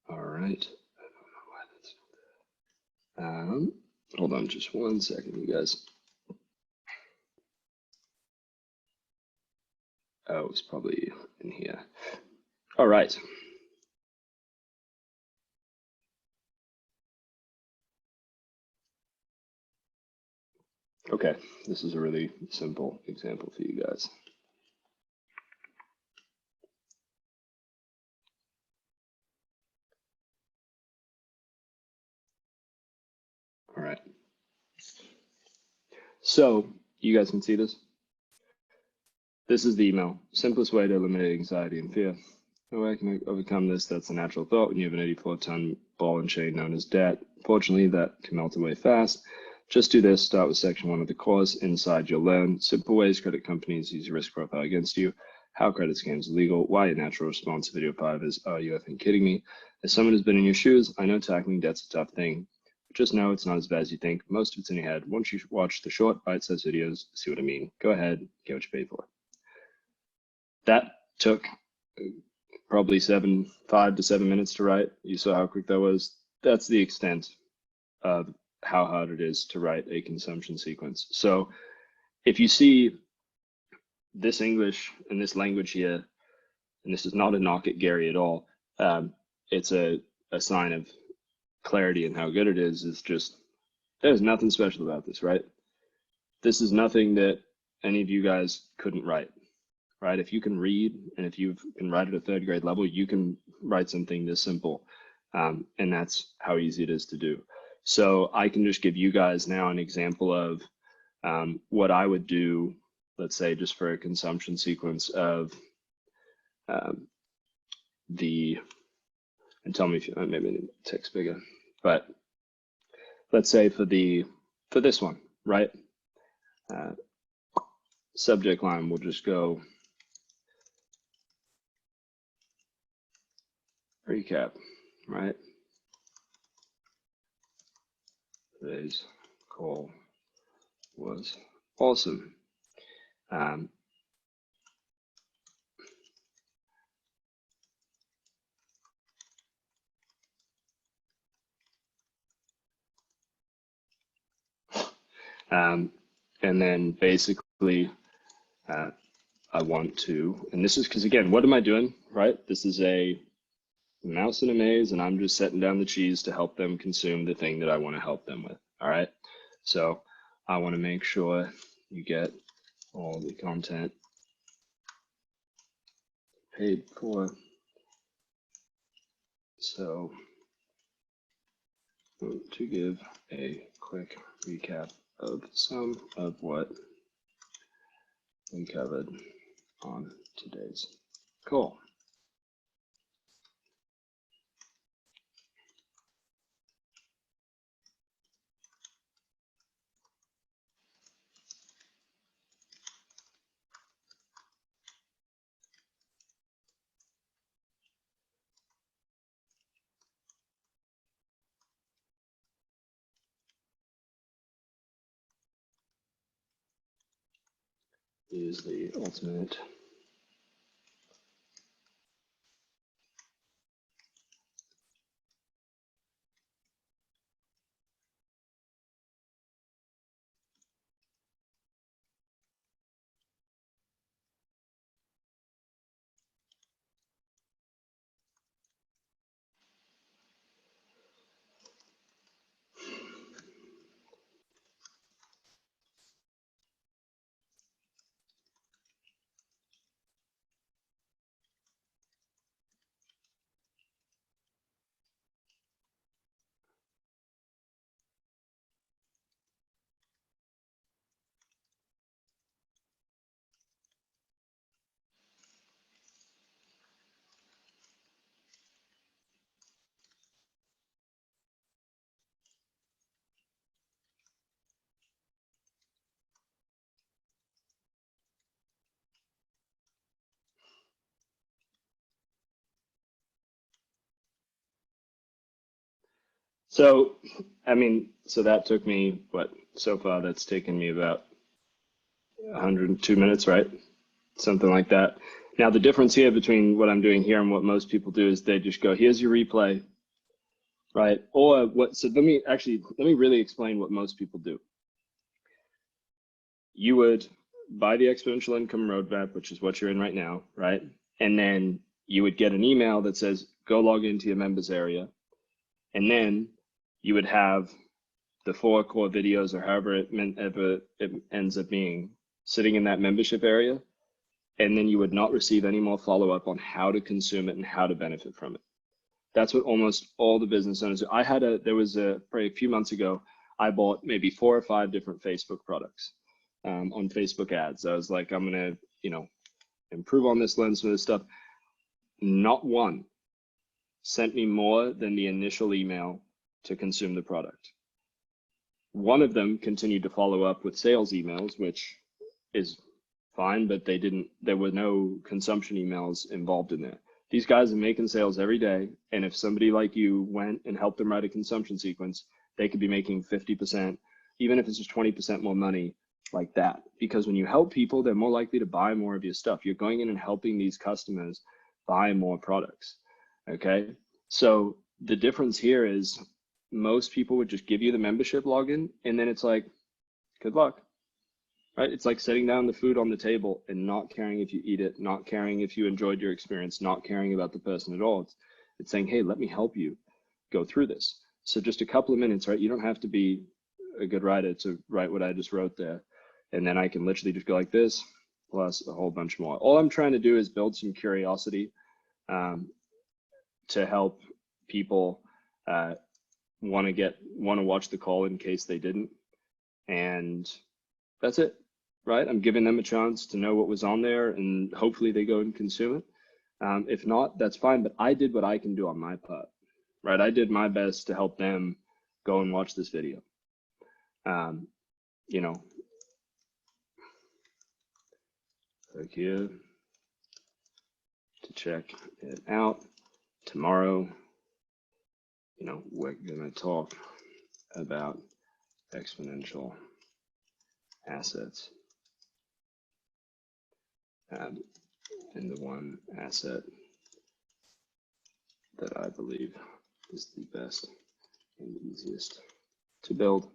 S1: All right. I don't know why that's. Hold on just 1 second, you guys. Oh, it's probably in here. All right. Okay, this is a really simple example for you guys. All right. So you guys can see this. This is the email. Simplest way to eliminate anxiety and fear. No way can I overcome this. That's a natural thought when you have an 84-ton ball and chain known as debt. Fortunately, that can melt away fast. Just do this. Start with section 1 of the course. Inside, you'll learn simple ways credit companies use your risk profile against you, how credit scams are legal, why your natural response to video 5 is, are you effing kidding me? As someone who's been in your shoes, I know tackling debt's a tough thing. But just know it's not as bad as you think. Most of it's in your head. Once you watch the short, bite-sized videos, see what I mean. Go ahead, get what you paid for. That took probably 5 to 7 minutes to write. You saw how quick that was. That's the extent of how hard it is to write a consumption sequence. So if you see this English and this language here, and this is not a knock at Gary at all, it's a sign of clarity and how good it is. It's just, there's nothing special about this, right? This is nothing that any of you guys couldn't write. Right? If you can read and if you can write at a 3rd grade level, you can write something this simple. And that's how easy it is to do. So I can just give you guys now an example of what I would do, let's say just for a consumption sequence of and tell me if you, maybe I need text bigger, but let's say for this one, right? Subject line, we'll just go recap, right? Today's call was awesome. And then basically, I want to, and this is because again, what am I doing, right? This is a mouse in a maze, and I'm just setting down the cheese to help them consume the thing that I want to help them with. All right. So I want to make sure you get all the content paid for. So to give a quick recap of some of what we covered on today's call. Is the ultimate So, I mean, so that took me, what, so far that's taken me about 102 minutes, right? Something like that. Now, the difference here between what I'm doing here and what most people do is they just go, here's your replay, right? Or what, so let me really explain what most people do. You would buy the exponential income roadmap, which is what you're in right now, right? And then you would get an email that says, go log into your members area. And then you would have the 4 core videos or however it ends up being sitting in that membership area. And then you would not receive any more follow-up on how to consume it and how to benefit from it. That's what almost all the business owners do. There was probably a few months ago, I bought maybe 4 or 5 different Facebook products on Facebook ads. I was like, I'm gonna, improve on this lens and this stuff. Not one sent me more than the initial email to consume the product. One of them continued to follow up with sales emails, which is fine, but there were no consumption emails involved in there. These guys are making sales every day, and if somebody like you went and helped them write a consumption sequence, they could be making 50%, even if it's just 20% more money like that. Because when you help people, they're more likely to buy more of your stuff. You're going in and helping these customers buy more products, okay? So the difference here is most people would just give you the membership login, and then it's like, good luck. Right? It's like setting down the food on the table and not caring if you eat it, not caring if you enjoyed your experience, not caring about the person at all. It's saying, hey, let me help you go through this. So just a couple of minutes, right? You don't have to be a good writer to write what I just wrote there. And then I can literally just go like this, plus a whole bunch more. All I'm trying to do is build some curiosity to help people want to watch the call in case they didn't. And that's it. Right? I'm giving them a chance to know what was on there, and hopefully they go and consume it. If not, that's fine, but I did what I can do on my part, right? I did my best to help them go and watch this video. Click here to check it out. Tomorrow, we're gonna talk about exponential assets. And the one asset that I believe is the best and easiest to build.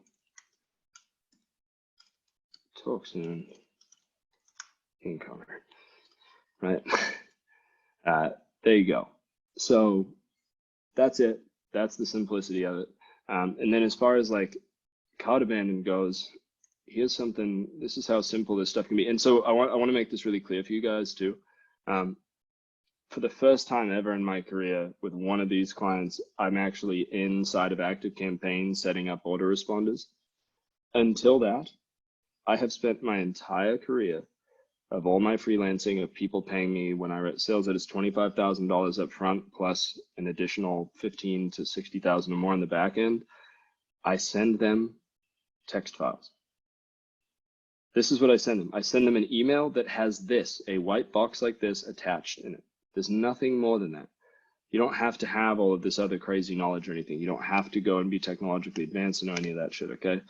S1: Talk soon. Incoming, right? There you go. So that's it. That's the simplicity of it. And then as far as like cart abandon goes, here's something. This is how simple this stuff can be. And so I want to make this really clear for you guys too. For the first time ever in my career with one of these clients, I'm actually inside of ActiveCampaign setting up autoresponders. Until that, I have spent my entire career of all my freelancing, of people paying me when I write sales that is $25,000 up front plus an additional 15 to 60,000 or more in the back end, I send them text files. This is what I send them. I send them an email that has this, a white box like this attached in it. There's nothing more than that. You don't have to have all of this other crazy knowledge or anything. You don't have to go and be technologically advanced to know any of that shit, okay?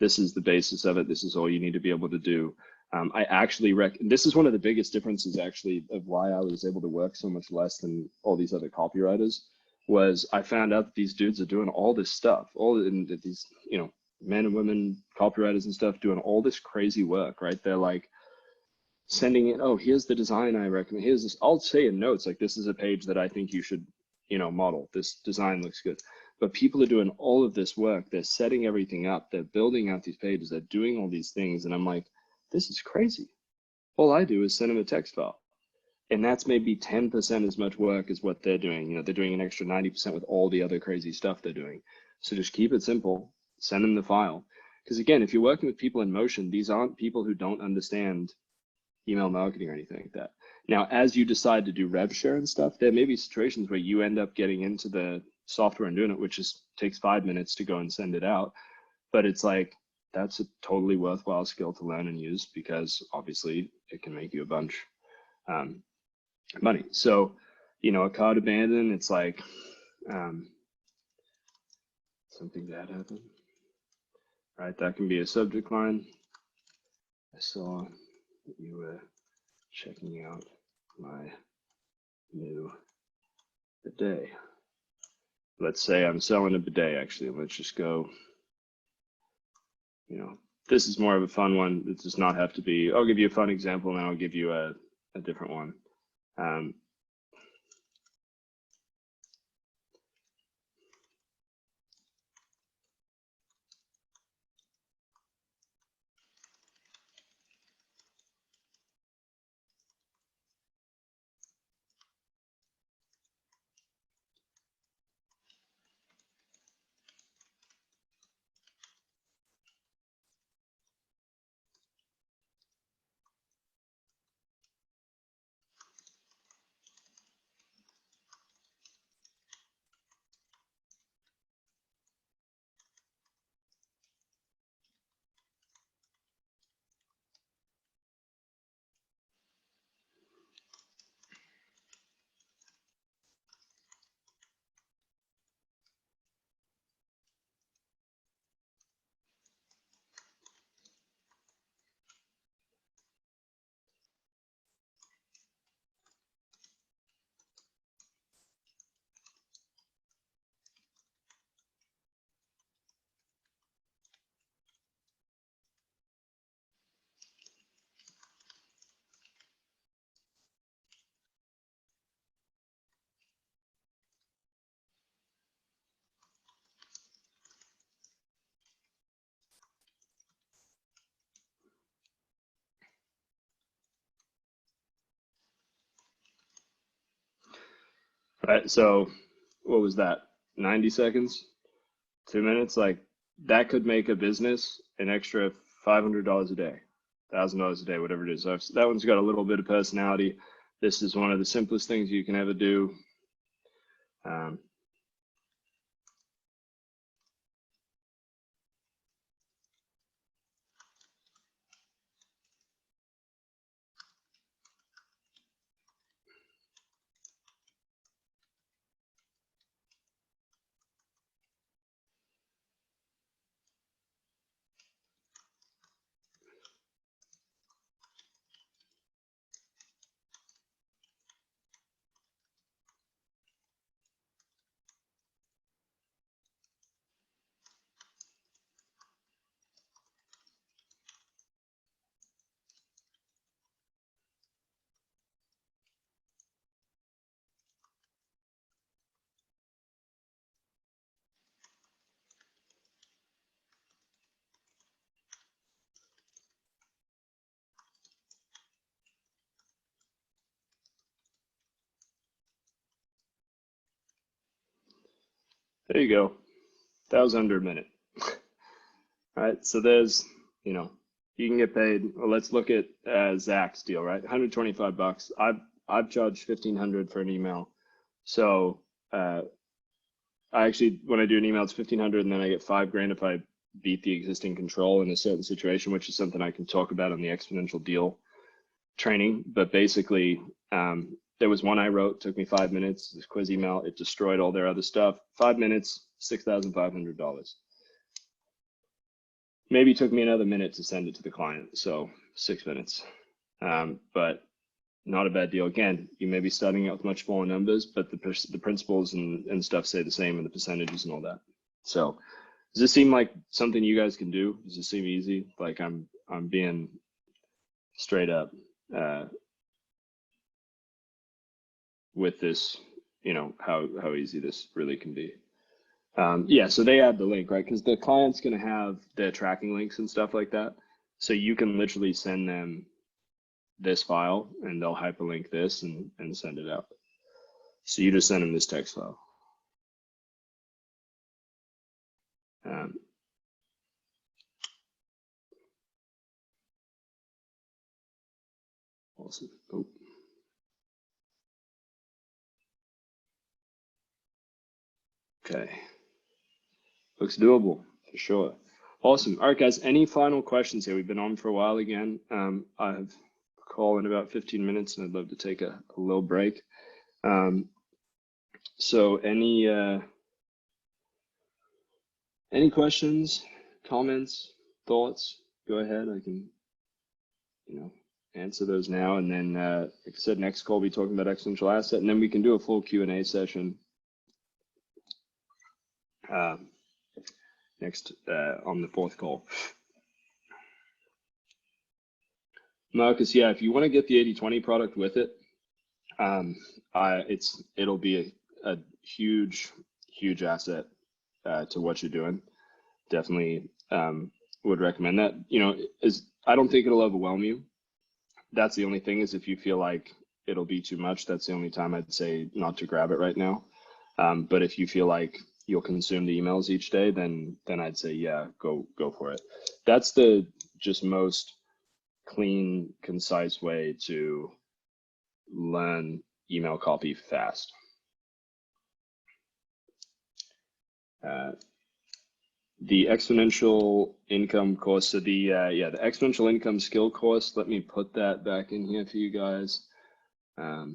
S1: This is the basis of it. This is all you need to be able to do. I actually this is one of the biggest differences actually of why I was able to work so much less than all these other copywriters, was I found out that these dudes are doing all this stuff, these, you know, men and women copywriters and stuff doing all this crazy work, right? They're like sending it, oh, here's the design I recommend. Here's this, I'll say in notes, like, this is a page that I think you should, you know, model. This design looks good. But people are doing all of this work. They're setting everything up. They're building out these pages. They're doing all these things. And I'm like, this is crazy. All I do is send them a text file. And that's maybe 10% as much work as what they're doing. You know, they're doing an extra 90% with all the other crazy stuff they're doing. So just keep it simple, send them the file. Because again, if you're working with people in motion, these aren't people who don't understand email marketing or anything like that. Now, as you decide to do rev share and stuff, there may be situations where you end up getting into the software and doing it, which just takes 5 minutes to go and send it out. But it's like, that's a totally worthwhile skill to learn and use, because obviously it can make you a bunch money. So, you know, a cart abandon, it's like something bad happened, right? That can be a subject line. I saw that you were checking out my new bidet. Let's say I'm selling a bidet, actually. Let's just go, you know, this is more of a fun one. It does not have to be, I'll give you a fun example and then I'll give you a different one. Right, so what was that? 90 seconds? 2 minutes? Like, that could make a business an extra $500 a day, $1,000 a day, whatever it is. So that one's got a little bit of personality. This is one of the simplest things you can ever do. There you go. That was under a minute. All right, so there's, you know, you can get paid. Well, let's look at Zach's deal, right? $125. I've charged $1,500 for an email. So I actually, when I do an email, it's $1,500, and then I get $5,000 if I beat the existing control in a certain situation, which is something I can talk about on the Exponential deal training. But basically, there was one I wrote, took me 5 minutes, this quiz email, it destroyed all their other stuff. 5 minutes, $6,500. Maybe took me another minute to send it to the client, so 6 minutes. But not a bad deal. Again, you may be starting out with much smaller numbers, but the principles and stuff stay the same, and the percentages and all that. So does this seem like something you guys can do? Does this seem easy? Like I'm being straight up with this, you know, how easy this really can be. Yeah, so they add the link, right? Because the client's going to have their tracking links and stuff like that. So you can literally send them this file and they'll hyperlink this and send it out. So you just send them this text file. Awesome. Oh. Okay. Looks doable for sure. Awesome. All right, guys, any final questions here? We've been on for a while again. I have a call in about 15 minutes and I'd love to take a little break. So any questions, comments, thoughts? Go ahead. I can, you know, answer those now. And then, like I said, next call, we'll be talking about exponential asset, and then we can do a full Q&A session next on the fourth call. Marcus, yeah, if you want to get the 80/20 product with it, it'll be a huge asset to what you're doing. Definitely would recommend that. You know, I don't think it'll overwhelm you. That's the only thing, is if you feel like it'll be too much, that's the only time I'd say not to grab it right now. But if you feel like you'll consume the emails each day, then I'd say, yeah, go for it. That's the just most clean, concise way to learn email copy fast. The exponential income course, so the exponential income skill course, let me put that back in here for you guys. Here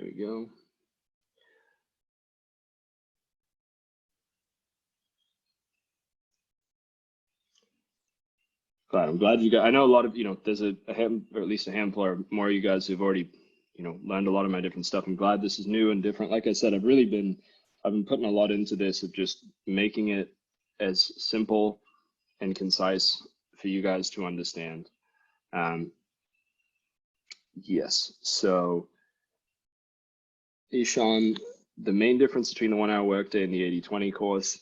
S1: we go. I'm glad you guys, I know a lot of, you know, there's or at least a handful or more of you guys who've already, you know, learned a lot of my different stuff. I'm glad this is new and different. Like I said, I've been putting a lot into this, of just making it as simple and concise for you guys to understand. Yes, so Ishan, the main difference between the 1 hour workday and the 80/20 course,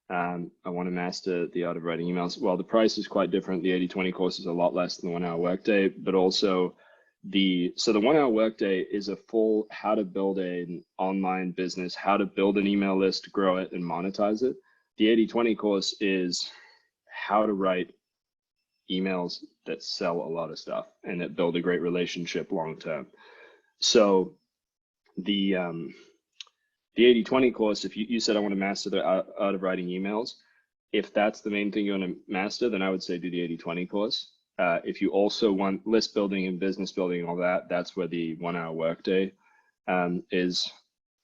S1: I want to master the art of writing emails. Well, the price is quite different. The 80/20 course is a lot less than the 1 hour workday, but also the 1 hour workday is a full how to build an online business, how to build an email list, grow it, and monetize it. The 80/20 course is how to write emails that sell a lot of stuff and that build a great relationship long term. So the 80/20 course, if you said I want to master the art of writing emails, if that's the main thing you want to master, then I would say do the 80/20 course. If you also want list building and business building and all that, that's where the 1 hour workday is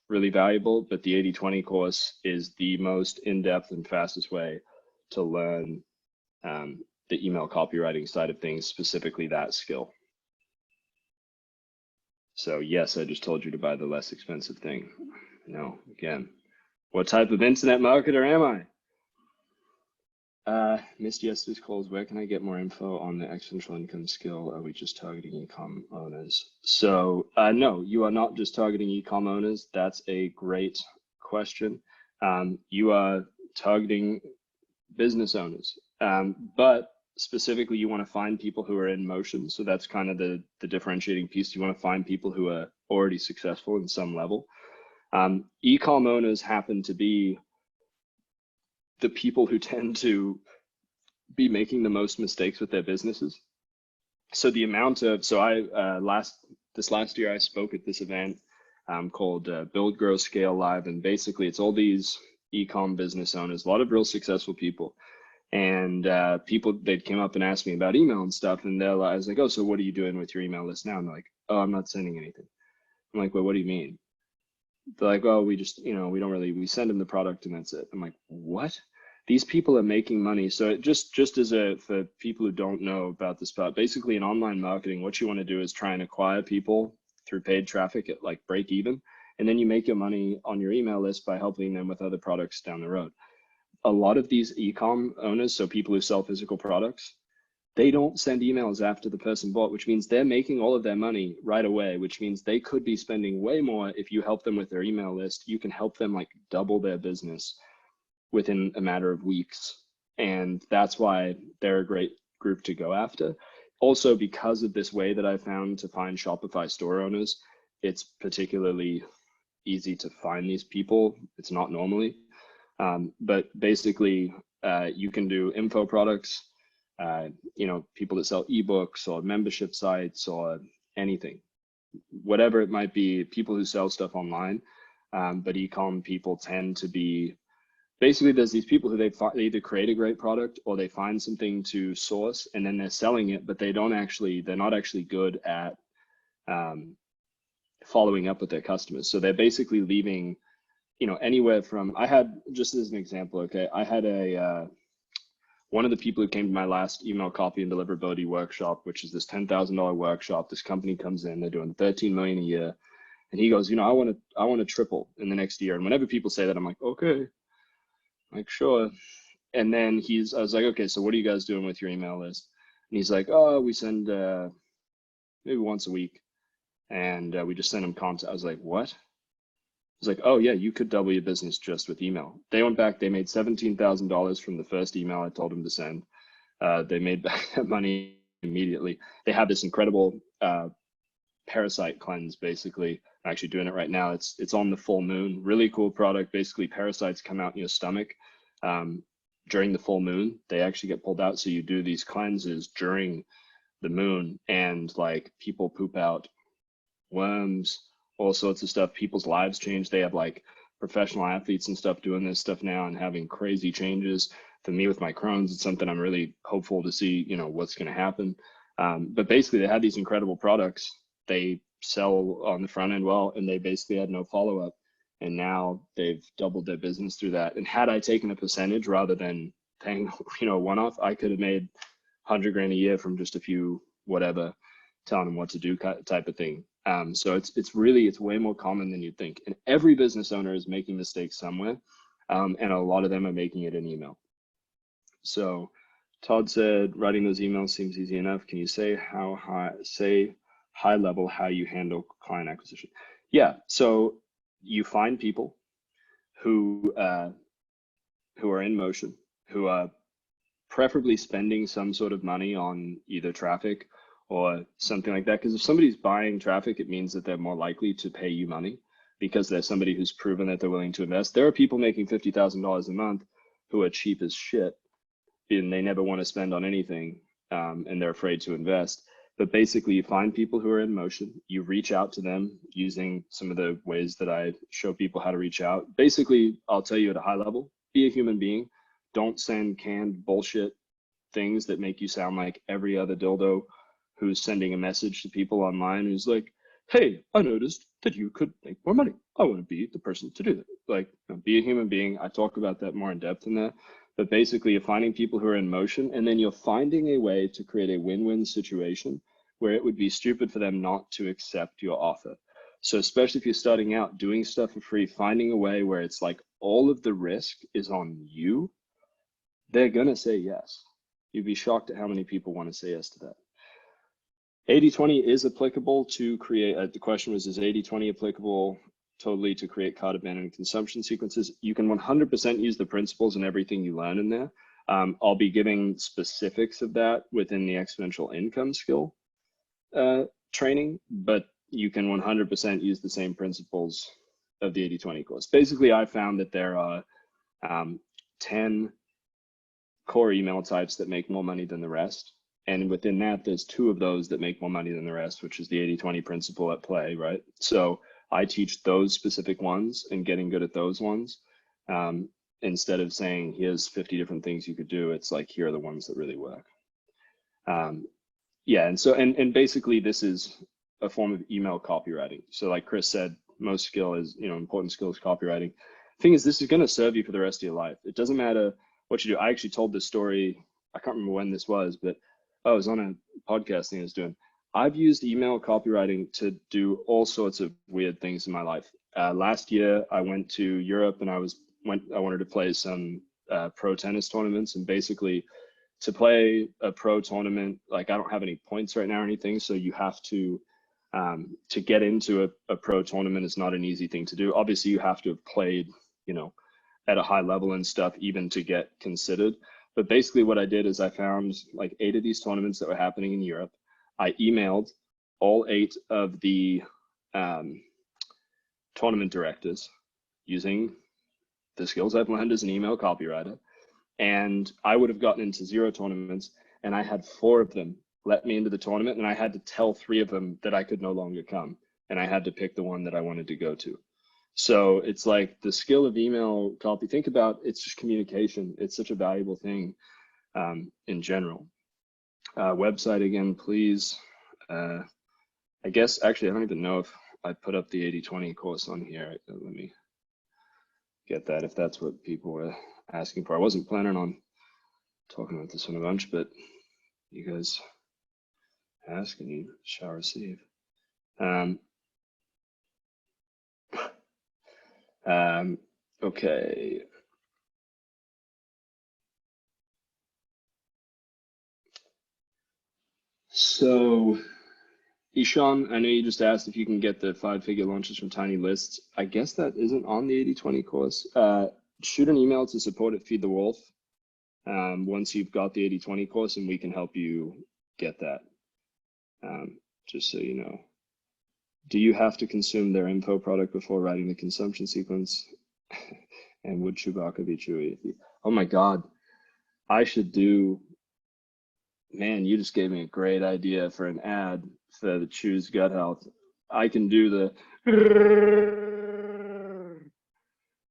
S1: really valuable. But the 80/20 course is the most in-depth and fastest way to learn the email copywriting side of things, specifically that skill. So yes, I just told you to buy the less expensive thing. No, again, what type of internet marketer am I? Missed yesterday's calls. Where can I get more info on the exponential income skill? Are we just targeting e-com owners? So no, you are not just targeting e-com owners. That's a great question. You are targeting business owners, but specifically you want to find people who are in motion. So that's kind of the differentiating piece. You want to find people who are already successful in some level. E-com owners happen to be the people who tend to be making the most mistakes with their businesses. So the amount of, so I, this last year I spoke at this event called Build, Grow, Scale Live. And basically it's all these e-com business owners, a lot of real successful people. And people, they'd came up and asked me about email and stuff. And I was like, oh, so what are you doing with your email list now? And they're like, oh, I'm not sending anything. I'm like, well, what do you mean? They're like, oh, we just, you know, we don't really, we send them the product and that's it. I'm like, what? These people are making money. So it just as a, for people who don't know about this, but basically in online marketing, what you want to do is try and acquire people through paid traffic at like break even. And then you make your money on your email list by helping them with other products down the road. A lot of these e-com owners, so people who sell physical products, they don't send emails after the person bought, which means they're making all of their money right away, which means they could be spending way more. If you help them with their email list, you can help them like double their business within a matter of weeks. And that's why they're a great group to go after. Also, because of this way that I found to find Shopify store owners, it's particularly easy to find these people. It's not normally, but basically you can do info products, you know, people that sell ebooks or membership sites or anything, whatever it might be, people who sell stuff online. But e-com people tend to be, basically there's these people who they either create a great product or they find something to source and then they're selling it, but they're not actually good at following up with their customers. So they're basically leaving, you know, anywhere from, I had, just as an example, okay, I had a, one of the people who came to my last email copy and deliverability workshop, which is this $10,000 workshop. This company comes in, they're doing 13 million a year. And he goes, you know, I want to triple in the next year. And whenever people say that, I'm like, okay, like, sure. And then I was like, okay, so what are you guys doing with your email list? And he's like, oh, we send maybe once a week. And we just send them content. I was like, what? It's like, oh yeah, you could double your business just with email. They went back, they made $17,000 from the first email I told them to send. They made back that money immediately. They have this incredible parasite cleanse, basically. I'm actually doing it right now. It's on the full moon, really cool product. Basically parasites come out in your stomach during the full moon. They actually get pulled out. So you do these cleanses during the moon and like people poop out worms, all sorts of stuff. People's lives change. They have like professional athletes and stuff doing this stuff now and having crazy changes. For me with my Crohn's, it's something I'm really hopeful to see, you know, what's going to happen. But basically they had these incredible products. They sell on the front end well, and they basically had no follow-up. And now they've doubled their business through that. And had I taken a percentage rather than paying, you know, one-off, I could have made 100 grand a year from just a few, whatever, telling them what to do type of thing. So it's way more common than you'd think. And every business owner is making mistakes somewhere. And a lot of them are making it in email. So Todd said, writing those emails seems easy enough. Can you say high level how you handle client acquisition? Yeah, so you find people who are in motion, who are preferably spending some sort of money on either traffic or something like that. Because if somebody's buying traffic, it means that they're more likely to pay you money because they're somebody who's proven that they're willing to invest. There are people making $50,000 a month who are cheap as shit and they never want to spend on anything and they're afraid to invest. But basically you find people who are in motion, you reach out to them using some of the ways that I show people how to reach out. Basically, I'll tell you at a high level, be a human being. Don't send canned bullshit things that make you sound like every other dildo who's sending a message to people online who's like, hey, I noticed that you could make more money. I want to be the person to do that. Like, you know, be a human being. I talk about that more in depth than that. But basically, you're finding people who are in motion, and then you're finding a way to create a win-win situation where it would be stupid for them not to accept your offer. So especially if you're starting out doing stuff for free, finding a way where it's like all of the risk is on you, they're going to say yes. You'd be shocked at how many people want to say yes to that. 80-20 is applicable to create, the question was, is 80-20 applicable totally to create cart abandonment consumption sequences? You can 100% use the principles and everything you learn in there. I'll be giving specifics of that within the exponential income skill training, but you can 100% use the same principles of the 80-20 course. Basically, I found that there are 10 core email types that make more money than the rest. And within that, there's 2 of those that make more money than the rest, which is the 80-20 principle at play, right? So I teach those specific ones and getting good at those ones. Instead of saying, here's 50 different things you could do, it's like, here are the ones that really work. Yeah, and so, and basically this is a form of email copywriting. So like Chris said, most skill is, important skill is copywriting. Thing is, this is gonna serve you for the rest of your life. It doesn't matter what you do. I actually told this story, I can't remember when this was, but I was on a podcast thing I was doing. I've used email copywriting to do all sorts of weird things in my life. Last year, I went to Europe and I wanted to play some pro tennis tournaments, and basically to play a pro tournament, like I don't have any points right now or anything, so you have to get into a pro tournament is not an easy thing to do. Obviously, you have to have played, at a high level and stuff, even to get considered. But basically what I did is I found like 8 of these tournaments that were happening in Europe. I emailed all 8 of the tournament directors using the skills I've learned as an email copywriter. And I would have gotten into 0 tournaments, and I had 4 of them let me into the tournament, and I had to tell 3 of them that I could no longer come, and I had to pick the one that I wanted to go to. So it's like the skill of email copy. Think about, it's just communication. It's such a valuable thing in general. Website again, please. I guess, actually, I don't even know if I put up the 80-20 course on here. Let me get that if that's what people were asking for. I wasn't planning on talking about this one a bunch, but you guys ask and you shall receive. Okay. So, Ishan, I know you just asked if you can get the 5-figure launches from tiny lists. I guess that isn't on the 80-20 course. Shoot an email to support at Feed the Wolf once you've got the 80-20 course, and we can help you get that. Just so you know. Do you have to consume their info product before writing the consumption sequence? And would Chewbacca be Chewie? Oh my God, I should do, man, you just gave me a great idea for an ad for the Choose Gut Health. I can do the,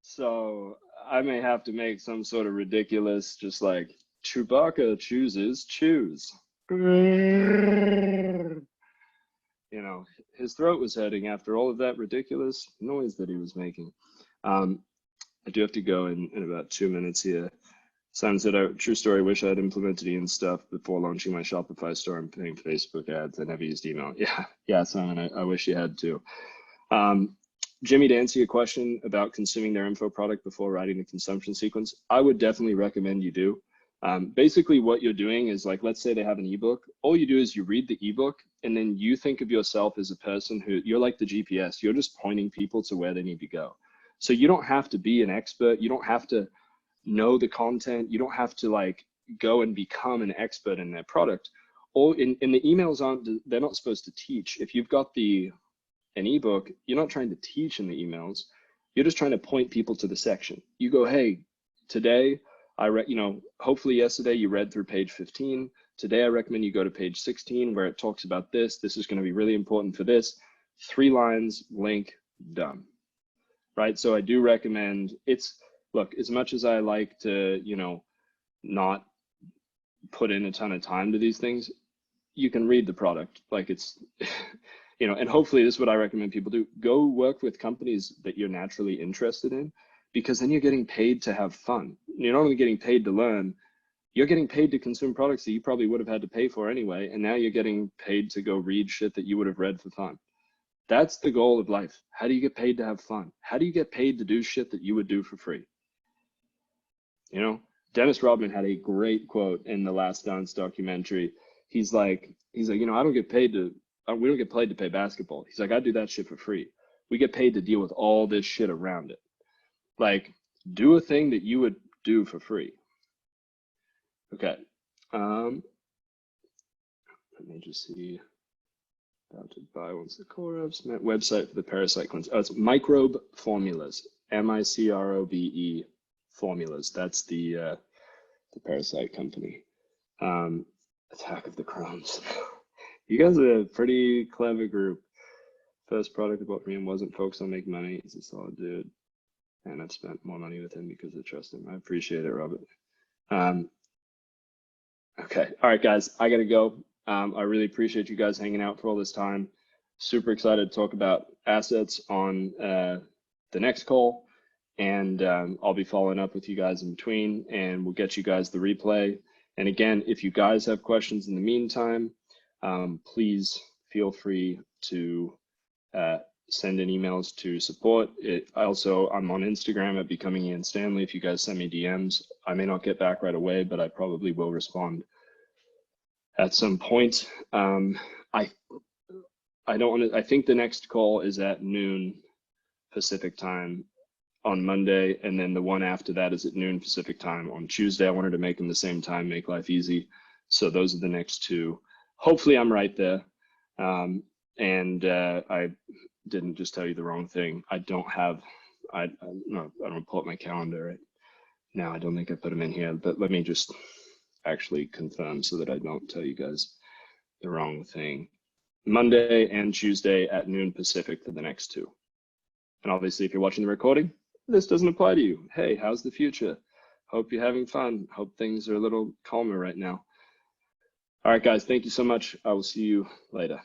S1: so I may have to make some sort of ridiculous, just like Chewbacca chooses choose. His throat was hurting after all of that ridiculous noise that he was making. I do have to go in about 2 minutes here. Simon said, true story, wish I had implemented Ian's stuff before launching my Shopify store and paying Facebook ads. I never used email. Yeah, Simon, I wish you had too. Jimmy, to answer your question about consuming their info product before writing the consumption sequence, I would definitely recommend you do. Basically what you're doing is, like, let's say they have an ebook. All you do is you read the ebook, and then you think of yourself as a person who, you're like the GPS, you're just pointing people to where they need to go. So you don't have to be an expert. You don't have to know the content. You don't have to like go and become an expert in their product. Or in the emails they're not supposed to teach. If you've got an ebook, you're not trying to teach in the emails. You're just trying to point people to the section. You go, hey, today I read, hopefully yesterday you read through page 15. Today I recommend you go to page 16 where it talks about this. This is going to be really important for this. 3 lines, link, done. Right? So I do recommend, look, as much as I like to, not put in a ton of time to these things, you can read the product. Like it's, and hopefully this is what I recommend people do. Go work with companies that you're naturally interested in, because then you're getting paid to have fun. You're not only getting paid to learn, you're getting paid to consume products that you probably would have had to pay for anyway. And now you're getting paid to go read shit that you would have read for fun. That's the goal of life. How do you get paid to have fun? How do you get paid to do shit that you would do for free? Dennis Rodman had a great quote in the Last Dance documentary. He's like, I don't get paid we don't get paid to play basketball. He's like, I do that shit for free. We get paid to deal with all this shit around it. Like, do a thing that you would do for free. Okay. Let me just see. About to buy once the core apps. Website for the parasite cleanse. Oh, it's Microbe Formulas. MICROBE Formulas. That's the parasite company. Attack of the Crones. You guys are a pretty clever group. First product I bought from him wasn't focused on making money. He's a solid dude. And I've spent more money with him because I trust him. I appreciate it, Robert. Okay. All right, guys, I got to go. I really appreciate you guys hanging out for all this time. Super excited to talk about assets on the next call. And I'll be following up with you guys in between, and we'll get you guys the replay. And again, if you guys have questions in the meantime, please feel free to send in emails to support. I'm on Instagram at Becoming Ian Stanley. If you guys send me DMs, I may not get back right away, but I probably will respond at some point. I think the next call is at noon Pacific time on Monday, and then the one after that is at noon Pacific time on Tuesday. I wanted to make them the same time, make life easy. So those are the next two. Hopefully I'm right there. I didn't just tell you the wrong thing. I don't pull up my calendar right now. I don't think I put them in here, but let me just actually confirm so that I don't tell you guys the wrong thing. Monday and Tuesday at noon Pacific for the next two. And obviously, if you're watching the recording, this doesn't apply to you. Hey, how's the future? Hope you're having fun. Hope things are a little calmer right now. All right, guys, thank you so much. I will see you later.